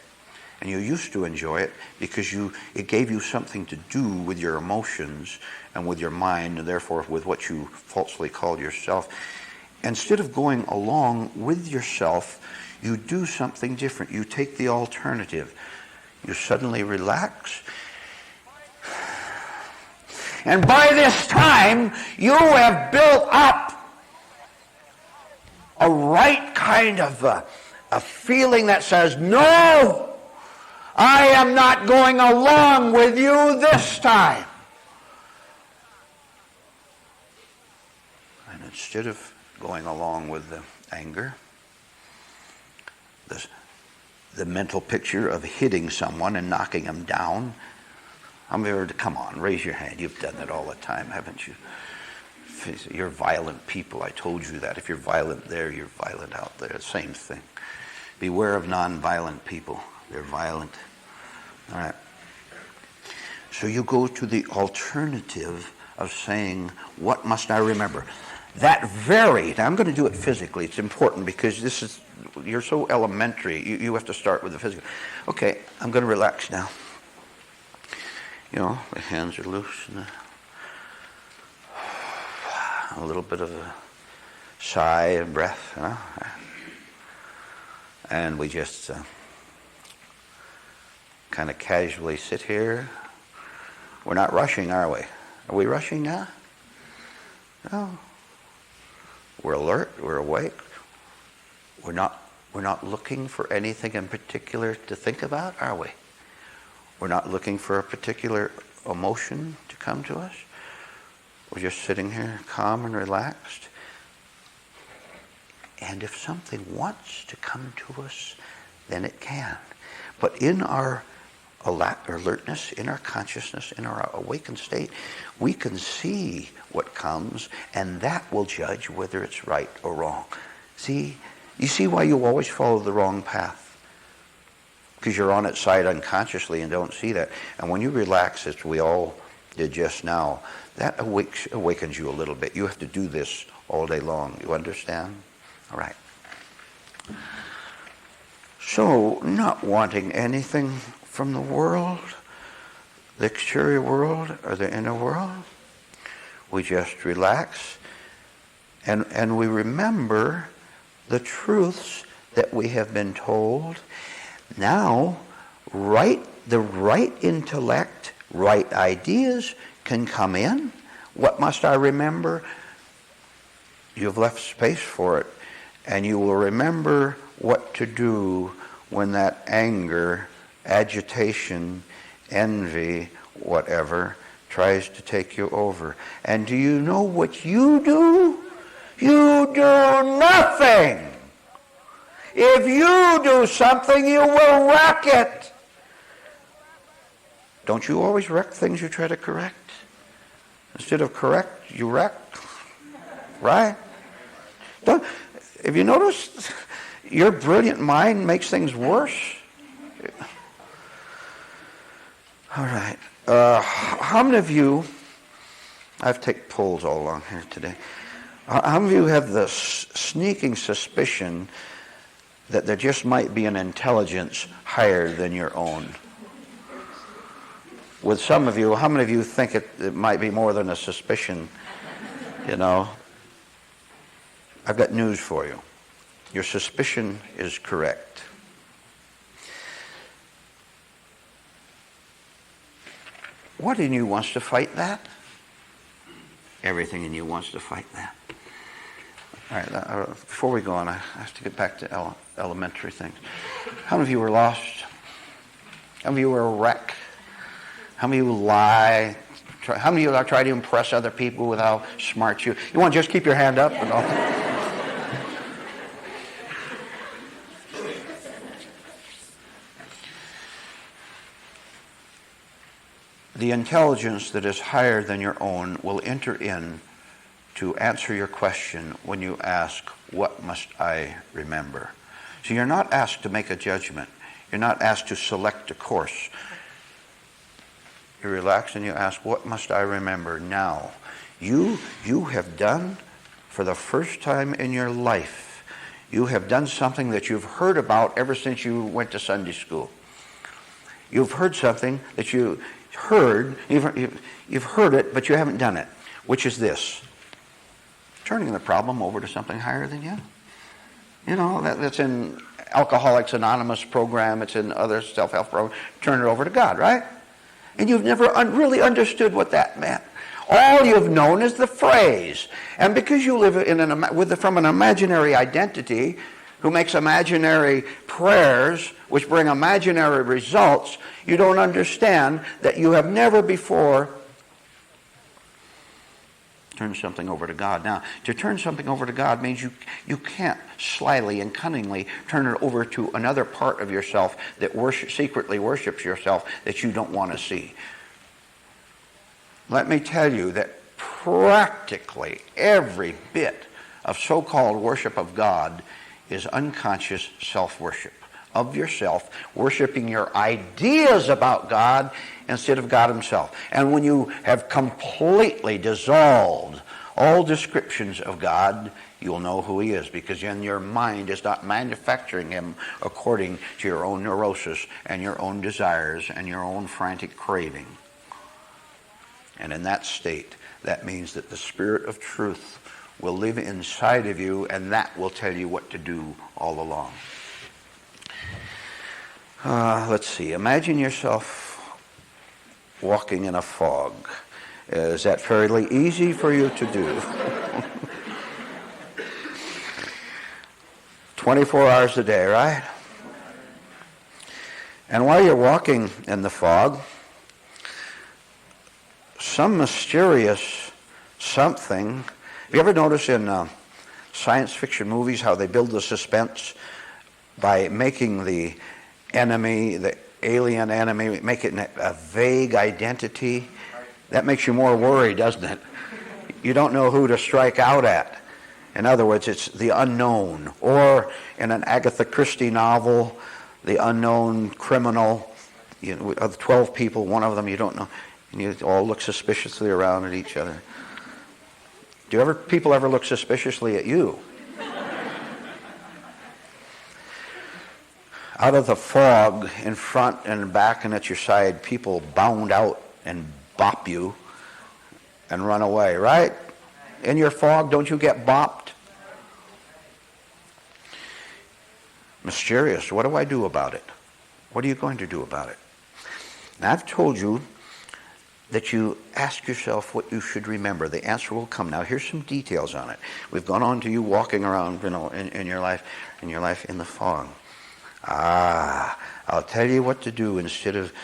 and you used to enjoy it because it gave you something to do with your emotions and with your mind, and therefore with what you falsely called yourself, instead of going along with yourself, you do something different. You take the alternative. You suddenly relax. And by this time, you have built up a right kind of a feeling that says, no, I am not going along with you this time. And instead of going along with the anger, the mental picture of hitting someone and knocking them down. Come on, raise your hand. You've done that all the time, haven't you? You're violent people. I told you that. If you're violent there, you're violent out there. Same thing. Beware of non-violent people. They're violent. All right. So you go to the alternative of saying, what must I remember? Now I'm going to do it physically. It's important because you're so elementary. You have to start with the physical. Okay, I'm going to relax now. The hands are loose. And a little bit of a sigh and breath. And we just kind of casually sit here. We're not rushing, are we? Are we rushing now? No. We're alert, we're awake. We're not looking for anything in particular to think about, are we? We're not looking for a particular emotion to come to us. We're just sitting here calm and relaxed. And if something wants to come to us, then it can. But in our alertness, in our consciousness, in our awakened state, we can see what comes, and that will judge whether it's right or wrong. See? You see why you always follow the wrong path? Because you're on its side unconsciously and don't see that. And when you relax, as we all did just now, that awakens you a little bit. You have to do this all day long. You understand? All right. So, not wanting anything from the world, the exterior world or the inner world, we just relax and we remember the truths that we have been told. Now, the right intellect, right ideas can come in. What must I remember? You've left space for it. And you will remember what to do when that anger, agitation, envy, whatever, tries to take you over. And do you know what you do? You do nothing. If you do something, you will wreck it. Don't you always wreck things you try to correct? Instead of correct, you wreck. Right? Have you noticed your brilliant mind makes things worse? All right. How many of you, I have to take polls all along here today. How many of you have the sneaking suspicion that there just might be an intelligence higher than your own? With some of you, how many of you think it might be more than a suspicion? You know? I've got news for you. Your suspicion is correct. What in you wants to fight that? Everything in you wants to fight that. All right, before we go on, I have to get back to elementary things. How many of you were lost? How many of you were a wreck? How many of you lie? How many of you try to impress other people with how smart you? You want to just keep your hand up and all? The intelligence that is higher than your own will enter in to answer your question when you ask, what must I remember? So you're not asked to make a judgment. You're not asked to select a course. You relax and you ask, what must I remember now? You have done, for the first time in your life, you have done something that you've heard about ever since you went to Sunday school. You've heard something that you've heard it, but you haven't done it, which is this: turning the problem over to something higher than you. You know, that's in Alcoholics Anonymous program, it's in other self-help programs. Turn it over to God, right? And you've never really understood what that meant. All you've known is the phrase. And because you live from an imaginary identity who makes imaginary prayers which bring imaginary results, you don't understand that you have never before turned something over to God. Now, to turn something over to God means you can't slyly and cunningly turn it over to another part of yourself that secretly worships yourself that you don't want to see. Let me tell you that practically every bit of so-called worship of God is unconscious self-worship of yourself, worshiping your ideas about God instead of God himself. And when you have completely dissolved all descriptions of God, you'll know who he is, because then your mind is not manufacturing him according to your own neurosis and your own desires and your own frantic craving. And in that state, that means that the Spirit of truth will live inside of you, and that will tell you what to do all along. Let's see. Imagine yourself walking in a fog. Is that fairly easy for you to do? 24 hours a day, right? And while you're walking in the fog, some mysterious something. Have you ever noticed in science fiction movies how they build the suspense by making the enemy, the alien enemy, make it a vague identity? That makes you more worried, doesn't it? You don't know who to strike out at. In other words, it's the unknown. Or in an Agatha Christie novel, the unknown criminal, of the 12 people, one of them you don't know, and you all look suspiciously around at each other. Do people ever look suspiciously at you? Out of the fog, in front and back and at your side, people bound out and bop you and run away, right? In your fog, don't you get bopped? Mysterious. What do I do about it? What are you going to do about it? And I've told you that you ask yourself what you should remember. The answer will come. Now, here's some details on it. We've gone on to you walking around, in your life in the fog. I'll tell you what to do instead of,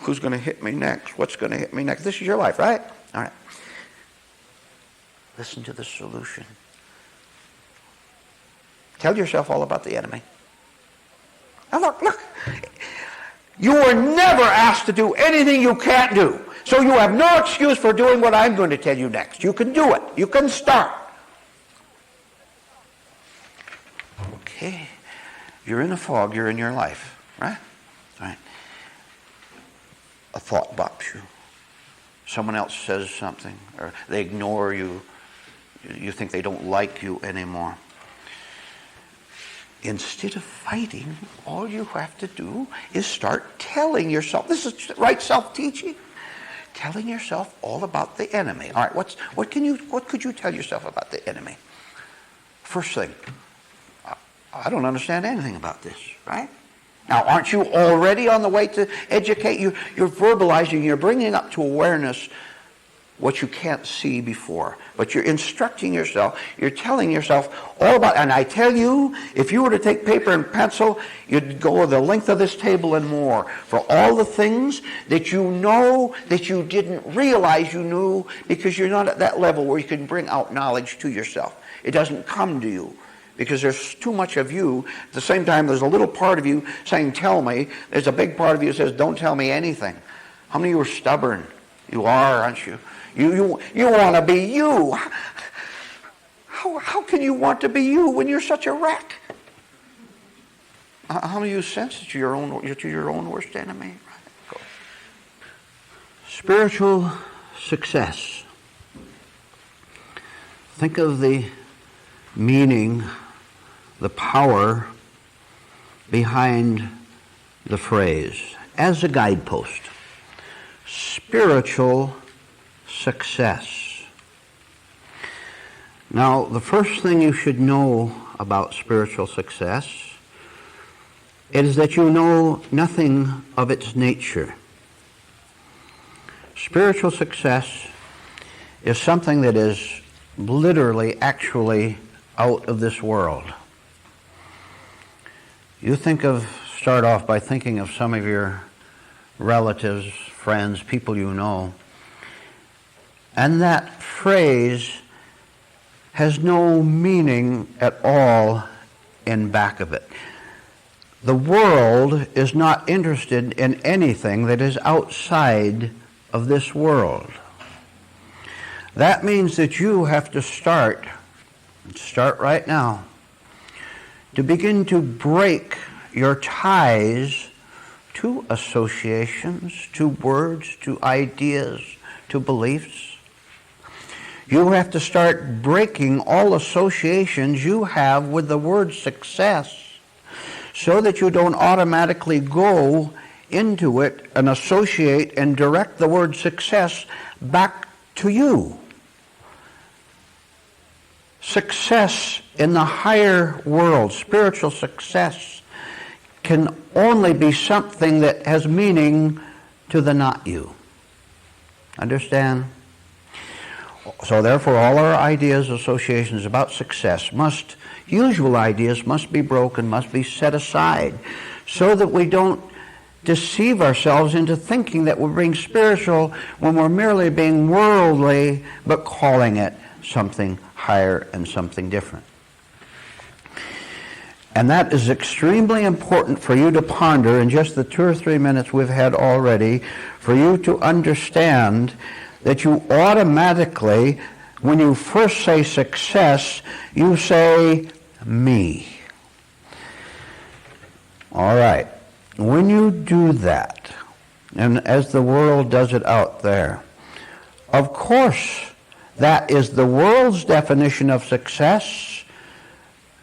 who's going to hit me next? What's going to hit me next? This is your life, right? All right. Listen to the solution. Tell yourself all about the enemy. Now look. You were never asked to do anything you can't do. So you have no excuse for doing what I'm going to tell you next. You can do it. You can start. Okay. You're in a fog. You're in your life. Right? Right. A thought bops you. Someone else says something. Or they ignore you. You think they don't like you anymore. Instead of fighting, all you have to do is start telling yourself. This is right self-teaching. Telling yourself all about the enemy. All right, what could you tell yourself about the enemy? First thing, I don't understand anything about this, right? Now, aren't you already on the way to educate? You're verbalizing, you're bringing up to awareness what you can't see before. But you're instructing yourself, you're telling yourself all about, and I tell you, if you were to take paper and pencil, you'd go the length of this table and more for all the things that you know that you didn't realize you knew because you're not at that level where you can bring out knowledge to yourself. It doesn't come to you because there's too much of you. At the same time, there's a little part of you saying, tell me. There's a big part of you that says, don't tell me anything. How many of you are stubborn? You are, aren't you? You want to be you. How can you want to be you when you're such a wreck? How many of you sense that you're your own worst enemy? Spiritual success. Think of the meaning, the power behind the phrase as a guidepost. Spiritual success. Now, the first thing you should know about spiritual success is that you know nothing of its nature. Spiritual success is something that is literally, actually out of this world. You start off by thinking of some of your relatives, friends, people you know, and that phrase has no meaning at all in back of it. The world is not interested in anything that is outside of this world. That means that you have to start right now, to begin to break your ties to associations, to words, to ideas, to beliefs. You have to start breaking all associations you have with the word success so that you don't automatically go into it and associate and direct the word success back to you. Success in the higher world, spiritual success, can only be something that has meaning to the not you. Understand? So therefore, all our ideas, associations about success usual ideas must be broken, must be set aside, so that we don't deceive ourselves into thinking that we're being spiritual when we're merely being worldly, but calling it something higher and something different. And that is extremely important for you to ponder in just the 2 or 3 minutes we've had already, for you to understand that you automatically, when you first say success, you say me. All right. When you do that, and as the world does it out there, of course, that is the world's definition of success,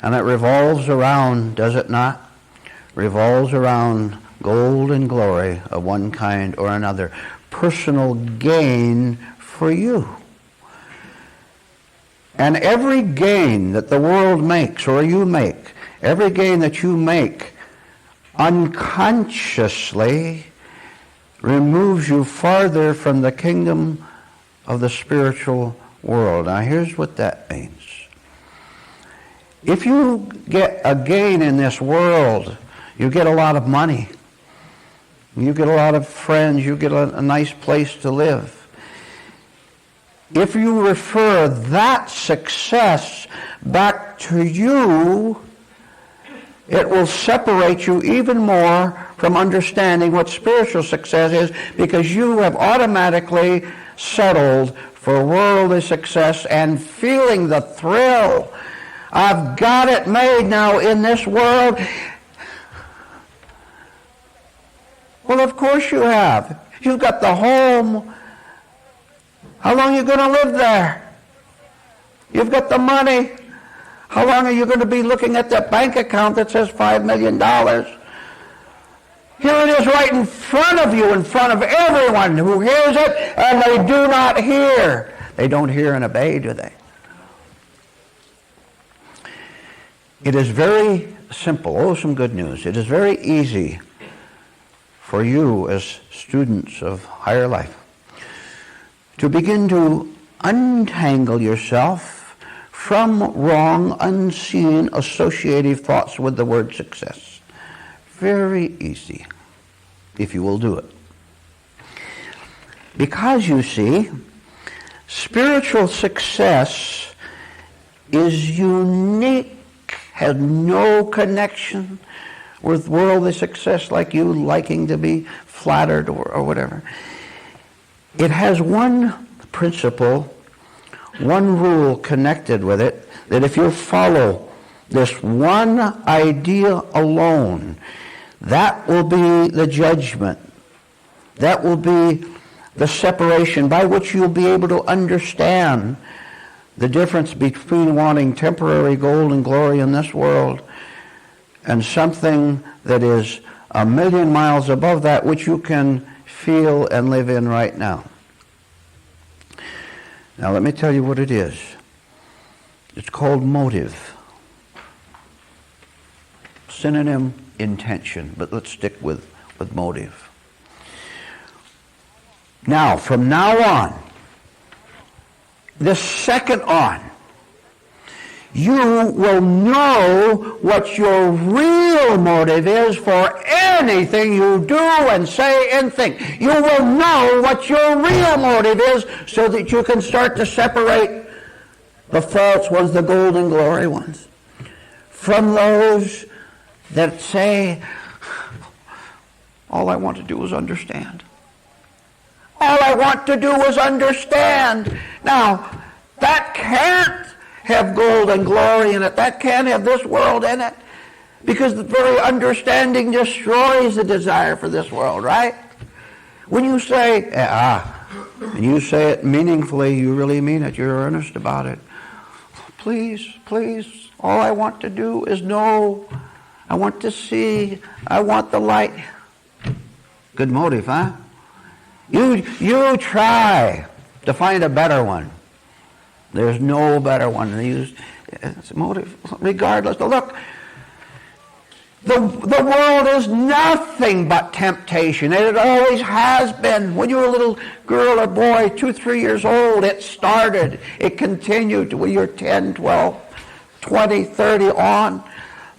and it revolves around, does it not? Revolves around gold and glory of one kind or another. Personal gain for you. And every gain that the world makes or you make, every gain that you make unconsciously removes you farther from the kingdom of the spiritual world. Now here's what that means. If you get a gain in this world, you get a lot of money, you get a lot of friends, you get a nice place to live. If you refer that success back to you, it will separate you even more from understanding what spiritual success is, because you have automatically settled for worldly success and feeling the thrill. I've got it made now in this world. Well, of course you have. You've got the home. How long are you going to live there? You've got the money. How long are you going to be looking at that bank account that says $5 million? Here it is right in front of you, in front of everyone who hears it, and they do not hear. They don't hear and obey, do they? It is very simple. Oh, some good news. It is very easy for you as students of higher life to begin to untangle yourself from wrong, unseen, associative thoughts with the word success. Very easy, if you will do it. Because, you see, spiritual success is unique, has no connection with worldly success like you liking to be flattered or whatever. It has one principle, one rule connected with it, that if you follow this one idea alone, that will be the judgment. That will be the separation by which you'll be able to understand the difference between wanting temporary gold and glory in this world and something that is a million miles above that, which you can feel and live in right now. Now let me tell you what it is. It's called motive. Synonym, intention, but let's stick with motive. Now, from now on, this second on, you will know what your real motive is for anything you do and say and think. You will know what your real motive is so that you can start to separate the false ones, the golden glory ones, from those that say, all I want to do is understand. All I want to do is understand. Now, that can't have gold and glory in it. That can't have this world in it. Because the very understanding destroys the desire for this world, right? When you say, and you say it meaningfully, you really mean it, you're earnest about it. Please, please, all I want to do is know. I want to see. I want the light. Good motive, huh? You try to find a better one. There's no better one. It's motive, regardless. Now look, The world is nothing but temptation. It always has been. When you were a little girl or boy, 2, 3 years old, it started. It continued when you're 10, 12, 20, 30 on.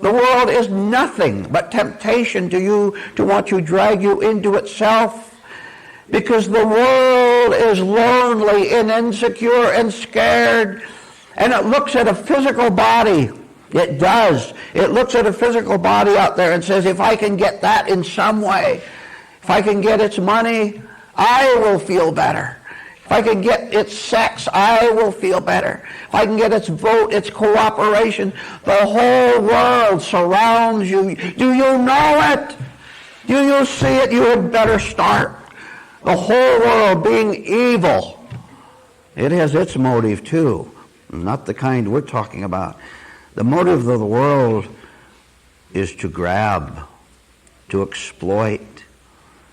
The world is nothing but temptation to you, to want to drag you into itself. Because the world is lonely and insecure and scared. And it looks at a physical body. It does. It looks at a physical body out there and says, if I can get that in some way, if I can get its money, I will feel better. If I can get its sex, I will feel better. If I can get its vote, its cooperation, the whole world surrounds you. Do you know it? Do you see it? You had better start. The whole world being evil. It has its motive too, not the kind we're talking about. The motive of the world is to grab, to exploit,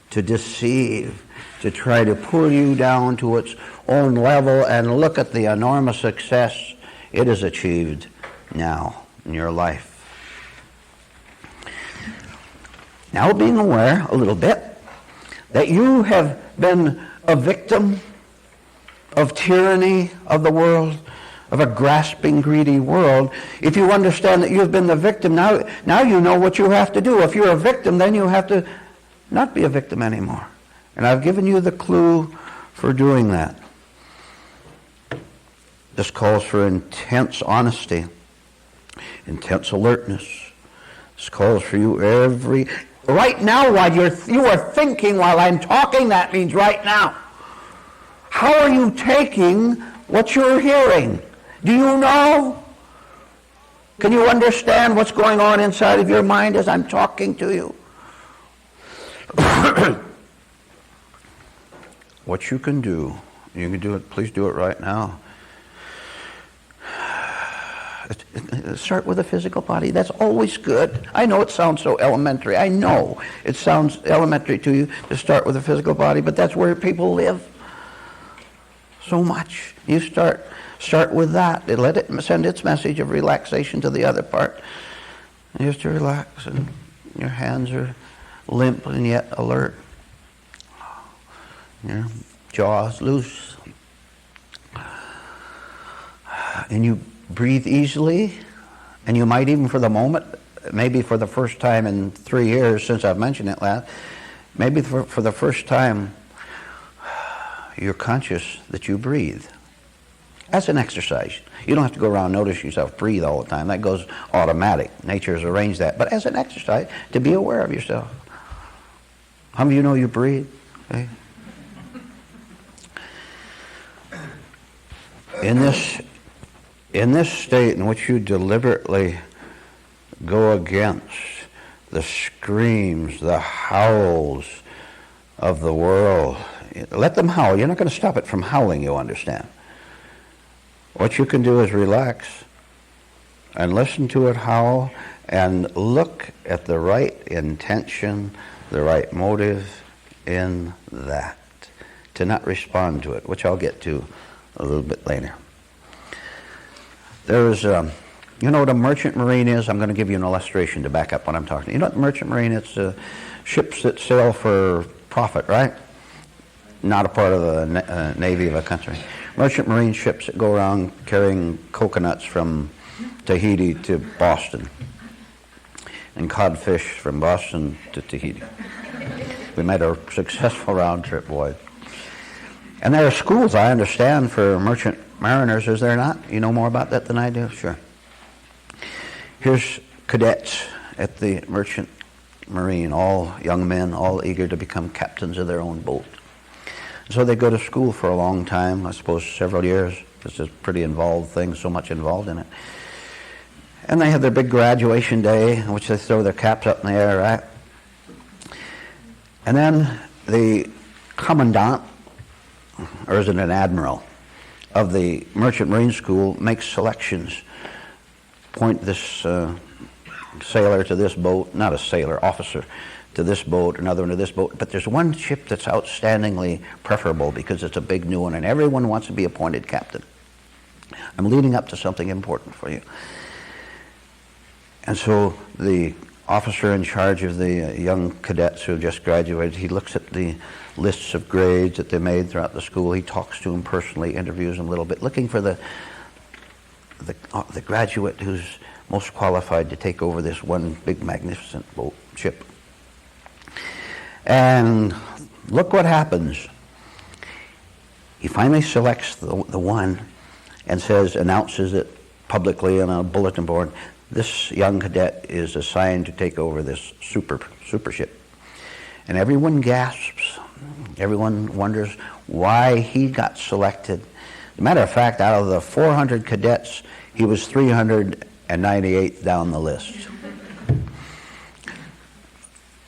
to deceive, to try to pull you down to its own level, and look at the enormous success it has achieved now in your life. Now, being aware a little bit that you have been a victim of tyranny of the world, of a grasping, greedy world. If you understand that you've been the victim, now you know what you have to do. If you're a victim, then you have to not be a victim anymore. And I've given you the clue for doing that. This calls for intense honesty, intense alertness. This calls for you right now while you are thinking while I'm talking. That means right now. How are you taking what you're hearing? Do you know? Can you understand what's going on inside of your mind as I'm talking to you? What you can do it, please do it right now. Start with the physical body. That's always good. I know it sounds so elementary. I know it sounds elementary to you to start with the physical body, but that's where people live so much. You start with that. Let it send its message of relaxation to the other part. And just to relax, and your hands are limp and yet alert. Your jaw's loose. And you breathe easily, and you might even for the moment, maybe for the first time in 3 years since I've mentioned it last, maybe for the first time, you're conscious that you breathe. That's an exercise. You don't have to go around noticing yourself breathe all the time. That goes automatic. Nature has arranged that. But as an exercise, to be aware of yourself. How many of you know you breathe? Okay. In this state in which you deliberately go against the screams, the howls of the world, let them howl. You're not going to stop it from howling, you understand. What you can do is relax and listen to it howl and look at the right intention, the right motive in that, to not respond to it, which I'll get to a little bit later. There's, you know what a merchant marine is? I'm going to give you an illustration to back up what I'm talking. You know what a merchant marine is? It's ships that sail for profit, right? Not a part of the navy of a country. Merchant marine ships that go around carrying coconuts from Tahiti to Boston, and codfish from Boston to Tahiti. We made a successful round trip, boys. And there are schools, I understand, for merchant mariners, is there not? You know more about that than I do? Sure. Here's cadets at the merchant marine, all young men, all eager to become captains of their own boat. So they go to school for a long time, I suppose several years. It's a pretty involved thing, so much involved in it. And they have their big graduation day, in which they throw their caps up in the air, right? And then the commandant, or is it an admiral, of the Merchant Marine School makes selections. Point this sailor to this boat, not a sailor, officer, to this boat, another one to this boat. But there's one ship that's outstandingly preferable because it's a big new one, and everyone wants to be appointed captain. I'm leading up to something important for you. And so the officer in charge of the young cadets who just graduated, he looks at the lists of grades that they made throughout the school. He talks to them personally, interviews them a little bit, looking for the graduate who's most qualified to take over this one big magnificent ship. And look what happens. He finally selects the one and announces it publicly on a bulletin board. This young cadet is assigned to take over this super ship. And everyone gasps. Everyone wonders why he got selected. As a matter of fact, out of the 400 cadets, he was 398th down the list.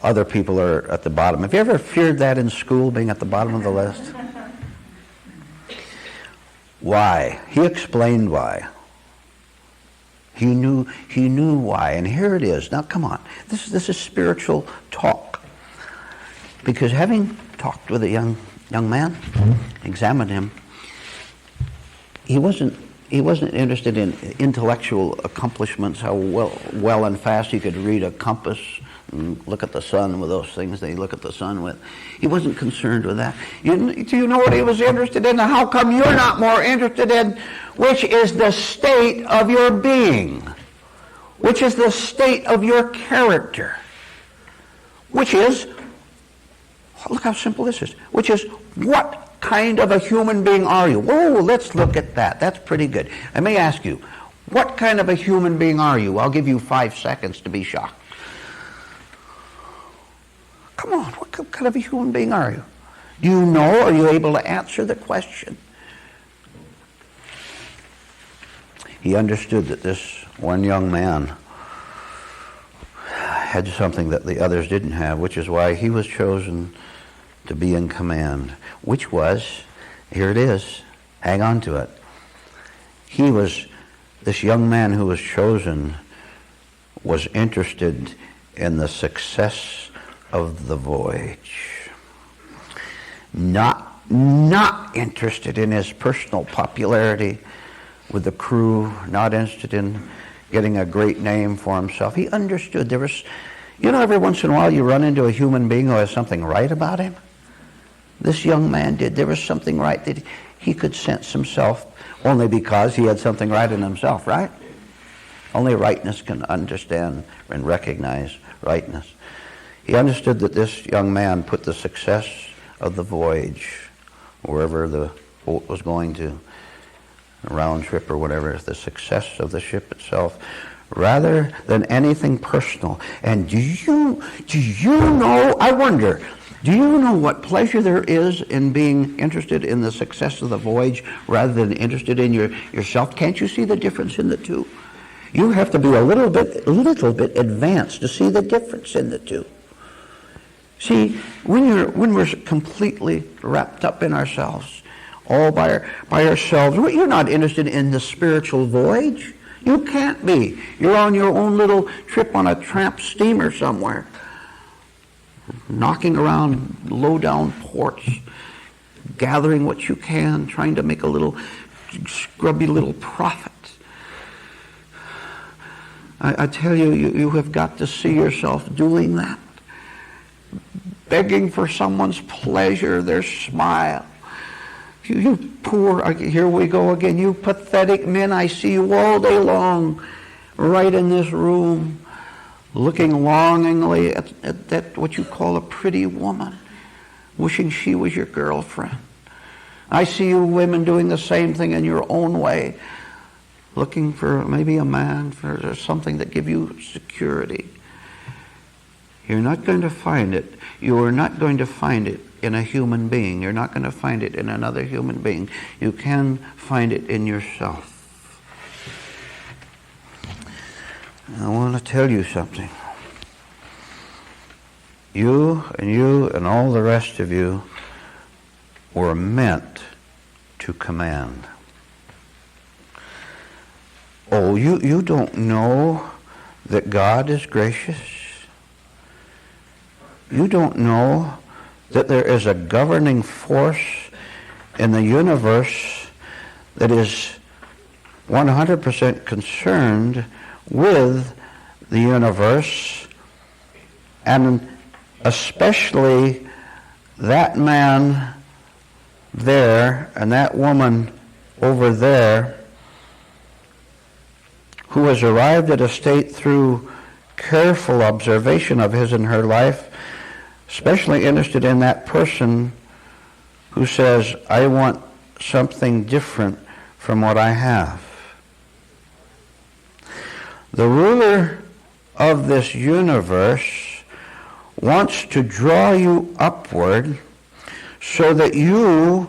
Other people are at the bottom. Have you ever feared that in school, being at the bottom of the list? Why? He explained why. He knew why, and here it is. Now, come on. This is spiritual talk. Because having talked with a young man, examined him, he wasn't interested in intellectual accomplishments, how well and fast he could read a compass and look at the sun with those things they look at the sun with. He wasn't concerned with that. Do you know what he was interested in? How come you're not more interested in? Which is the state of your being. Which is the state of your character. Which is, look how simple this is. Which is, what kind of a human being are you? Whoa, let's look at that. That's pretty good. I may ask you, what kind of a human being are you? I'll give you 5 seconds to be shocked. Come on, what kind of a human being are you? Do you know? Are you able to answer the question? He understood that this one young man had something that the others didn't have, which is why he was chosen to be in command. Which was, here it is, hang on to it. This young man who was chosen was interested in the success of the voyage. Not interested in his personal popularity with the crew, not interested in getting a great name for himself. He understood there was, every once in a while you run into a human being who has something right about him. This young man did. There was something right that he could sense himself only because he had something right in himself, right? Only rightness can understand and recognize rightness. He understood that this young man put the success of the voyage, wherever the boat was going to, a round trip or whatever, the success of the ship itself, rather than anything personal. And do you know, I wonder, do you know what pleasure there is in being interested in the success of the voyage rather than interested in yourself? Can't you see the difference in the two? You have to be a little bit advanced to see the difference in the two. See, when we're completely wrapped up in ourselves, all by ourselves, you're not interested in the spiritual voyage. You can't be. You're on your own little trip on a tramp steamer somewhere, knocking around low-down ports, gathering what you can, trying to make a little scrubby little profit. I tell you, you have got to see yourself doing that. Begging for someone's pleasure, their smile. You poor, here we go again, you pathetic men, I see you all day long, right in this room, looking longingly at that, what you call a pretty woman, wishing she was your girlfriend. I see you women doing the same thing in your own way, looking for maybe a man, for something that give you security. You're not going to find it. You are not going to find it in a human being. You're not going to find it in another human being. You can find it in yourself. I want to tell you something. You and all the rest of you were meant to command. Oh, you don't know that God is gracious? You don't know that there is a governing force in the universe that is 100% concerned with the universe And especially that man there and that woman over there who has arrived at a state through careful observation of his and her life, especially interested in that person who says, I want something different from what I have. The ruler of this universe wants to draw you upward so that your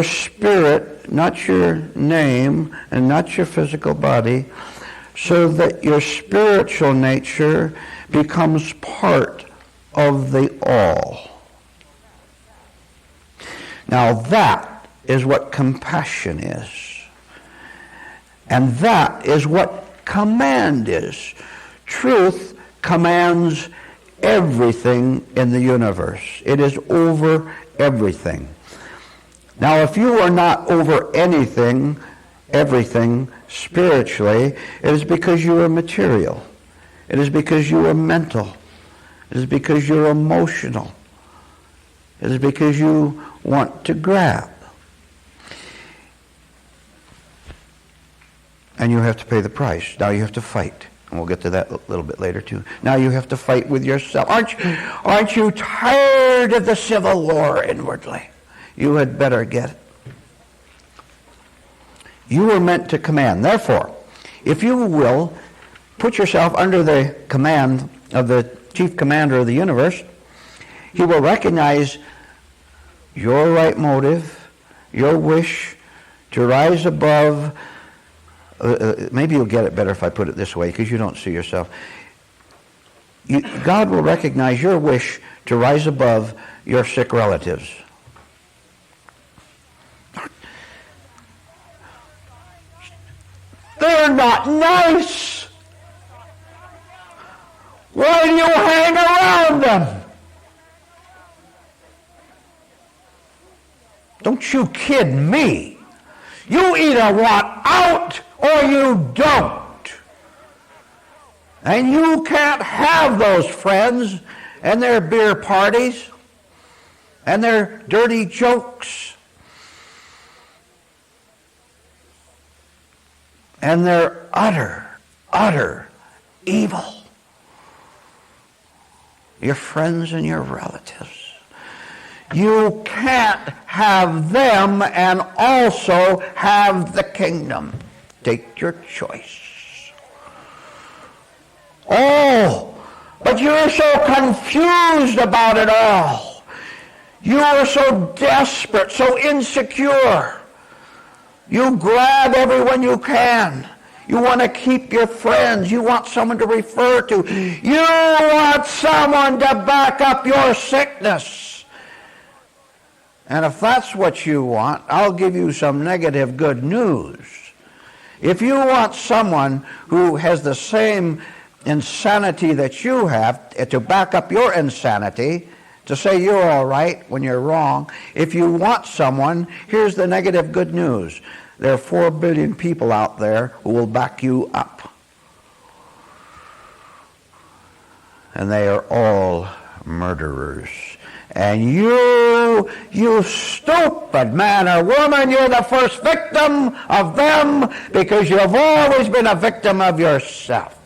spirit, not your name and not your physical body, so that your spiritual nature becomes part of the all. Now that is what compassion is. And that is what command is. Truth commands everything in the universe. It is over everything. Now, if you are not over everything spiritually, it is because you are material. It is because you are mental. It is because you're emotional. It is because you want to grab. And you have to pay the price. Now you have to fight. And we'll get to that a little bit later too. Now you have to fight with yourself. Aren't you tired of the civil war inwardly? You had better get it. You were meant to command. Therefore, if you will put yourself under the command of the chief commander of the universe, he will recognize your right motive, your wish to rise above. Maybe you'll get it better if I put it this way, because you don't see yourself. God will recognize your wish to rise above your sick relatives. They're not nice. Why do you hang around them? Don't you kid me. You either want out or you don't. And you can't have those friends and their beer parties and their dirty jokes and their utter evil. Your friends and your relatives. You can't have them and also have the kingdom. Take your choice. Oh, but you're so confused about it all. You are so desperate, so insecure. You grab everyone you can. You want to keep your friends. You want someone to refer to. You want someone to back up your sickness. And if that's what you want, I'll give you some negative good news. If you want someone who has the same insanity that you have to back up your insanity, to say you're all right when you're wrong, if you want someone, here's the negative good news. There are 4 billion people out there who will back you up. And they are all murderers. And you stupid man or woman, you're the first victim of them because you've always been a victim of yourself.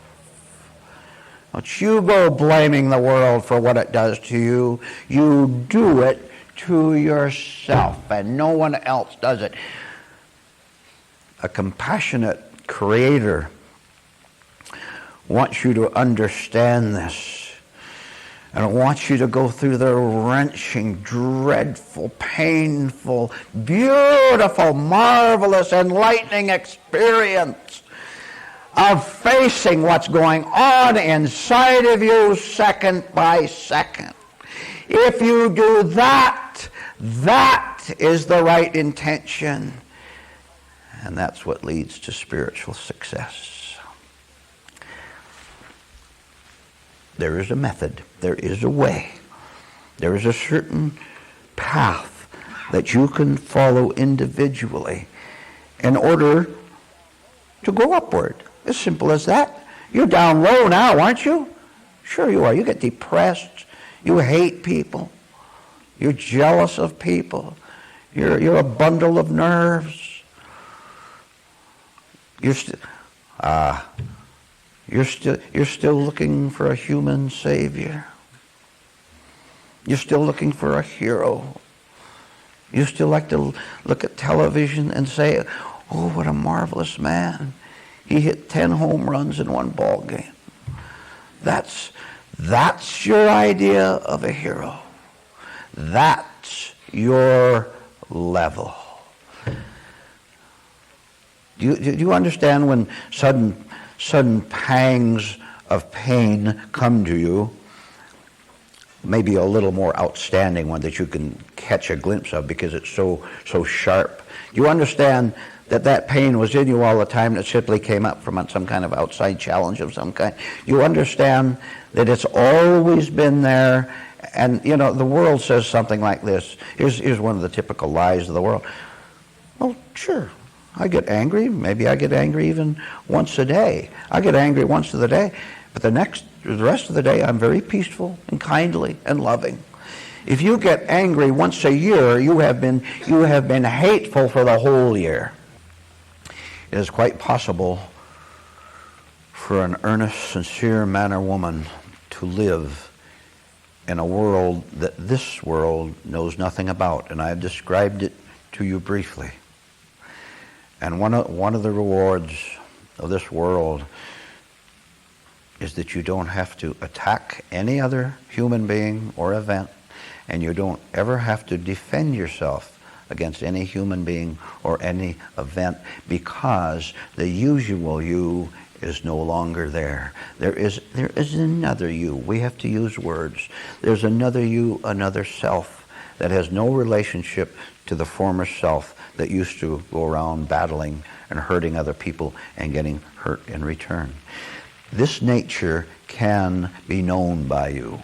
Don't you go blaming the world for what it does to you. You do it to yourself, and no one else does it. A compassionate Creator wants you to understand this. And I want you to go through the wrenching, dreadful, painful, beautiful, marvelous, enlightening experience of facing what's going on inside of you second by second. If you do that, that is the right intention. And that's what leads to spiritual success. There is a method. There is a way. There is a certain path that you can follow individually in order to go upward. As simple as that. You're down low now, aren't you? Sure you are. You get depressed. You hate people. You're jealous of people. You're a bundle of nerves. You're still looking for a human savior. You're still looking for a hero. You still like to look at television and say, oh, what a marvelous man. He hit 10 home runs in one ball game. That's your idea of a hero. That's your level. Do you understand when sudden pangs of pain come to you? Maybe a little more outstanding one that you can catch a glimpse of because it's so sharp. You understand that pain was in you all the time, that simply came up from some kind of outside challenge of some kind. You understand that it's always been there. And, you know, the world says something like this. Here's one of the typical lies of the world. Well, sure, I get angry. Maybe I get angry even once a day. I get angry once a day. But the rest of the day, I'm very peaceful and kindly and loving. If you get angry once a year, you have been hateful for the whole year. It is quite possible for an earnest, sincere man or woman to live in a world that this world knows nothing about, and I have described it to you briefly. And one of the rewards of this world is that you don't have to attack any other human being or event, and you don't ever have to defend yourself against any human being or any event, because the usual you is no longer there. There is another you. We have to use words. There's another you, another self that has no relationship to the former self that used to go around battling and hurting other people and getting hurt in return. This nature can be known by you.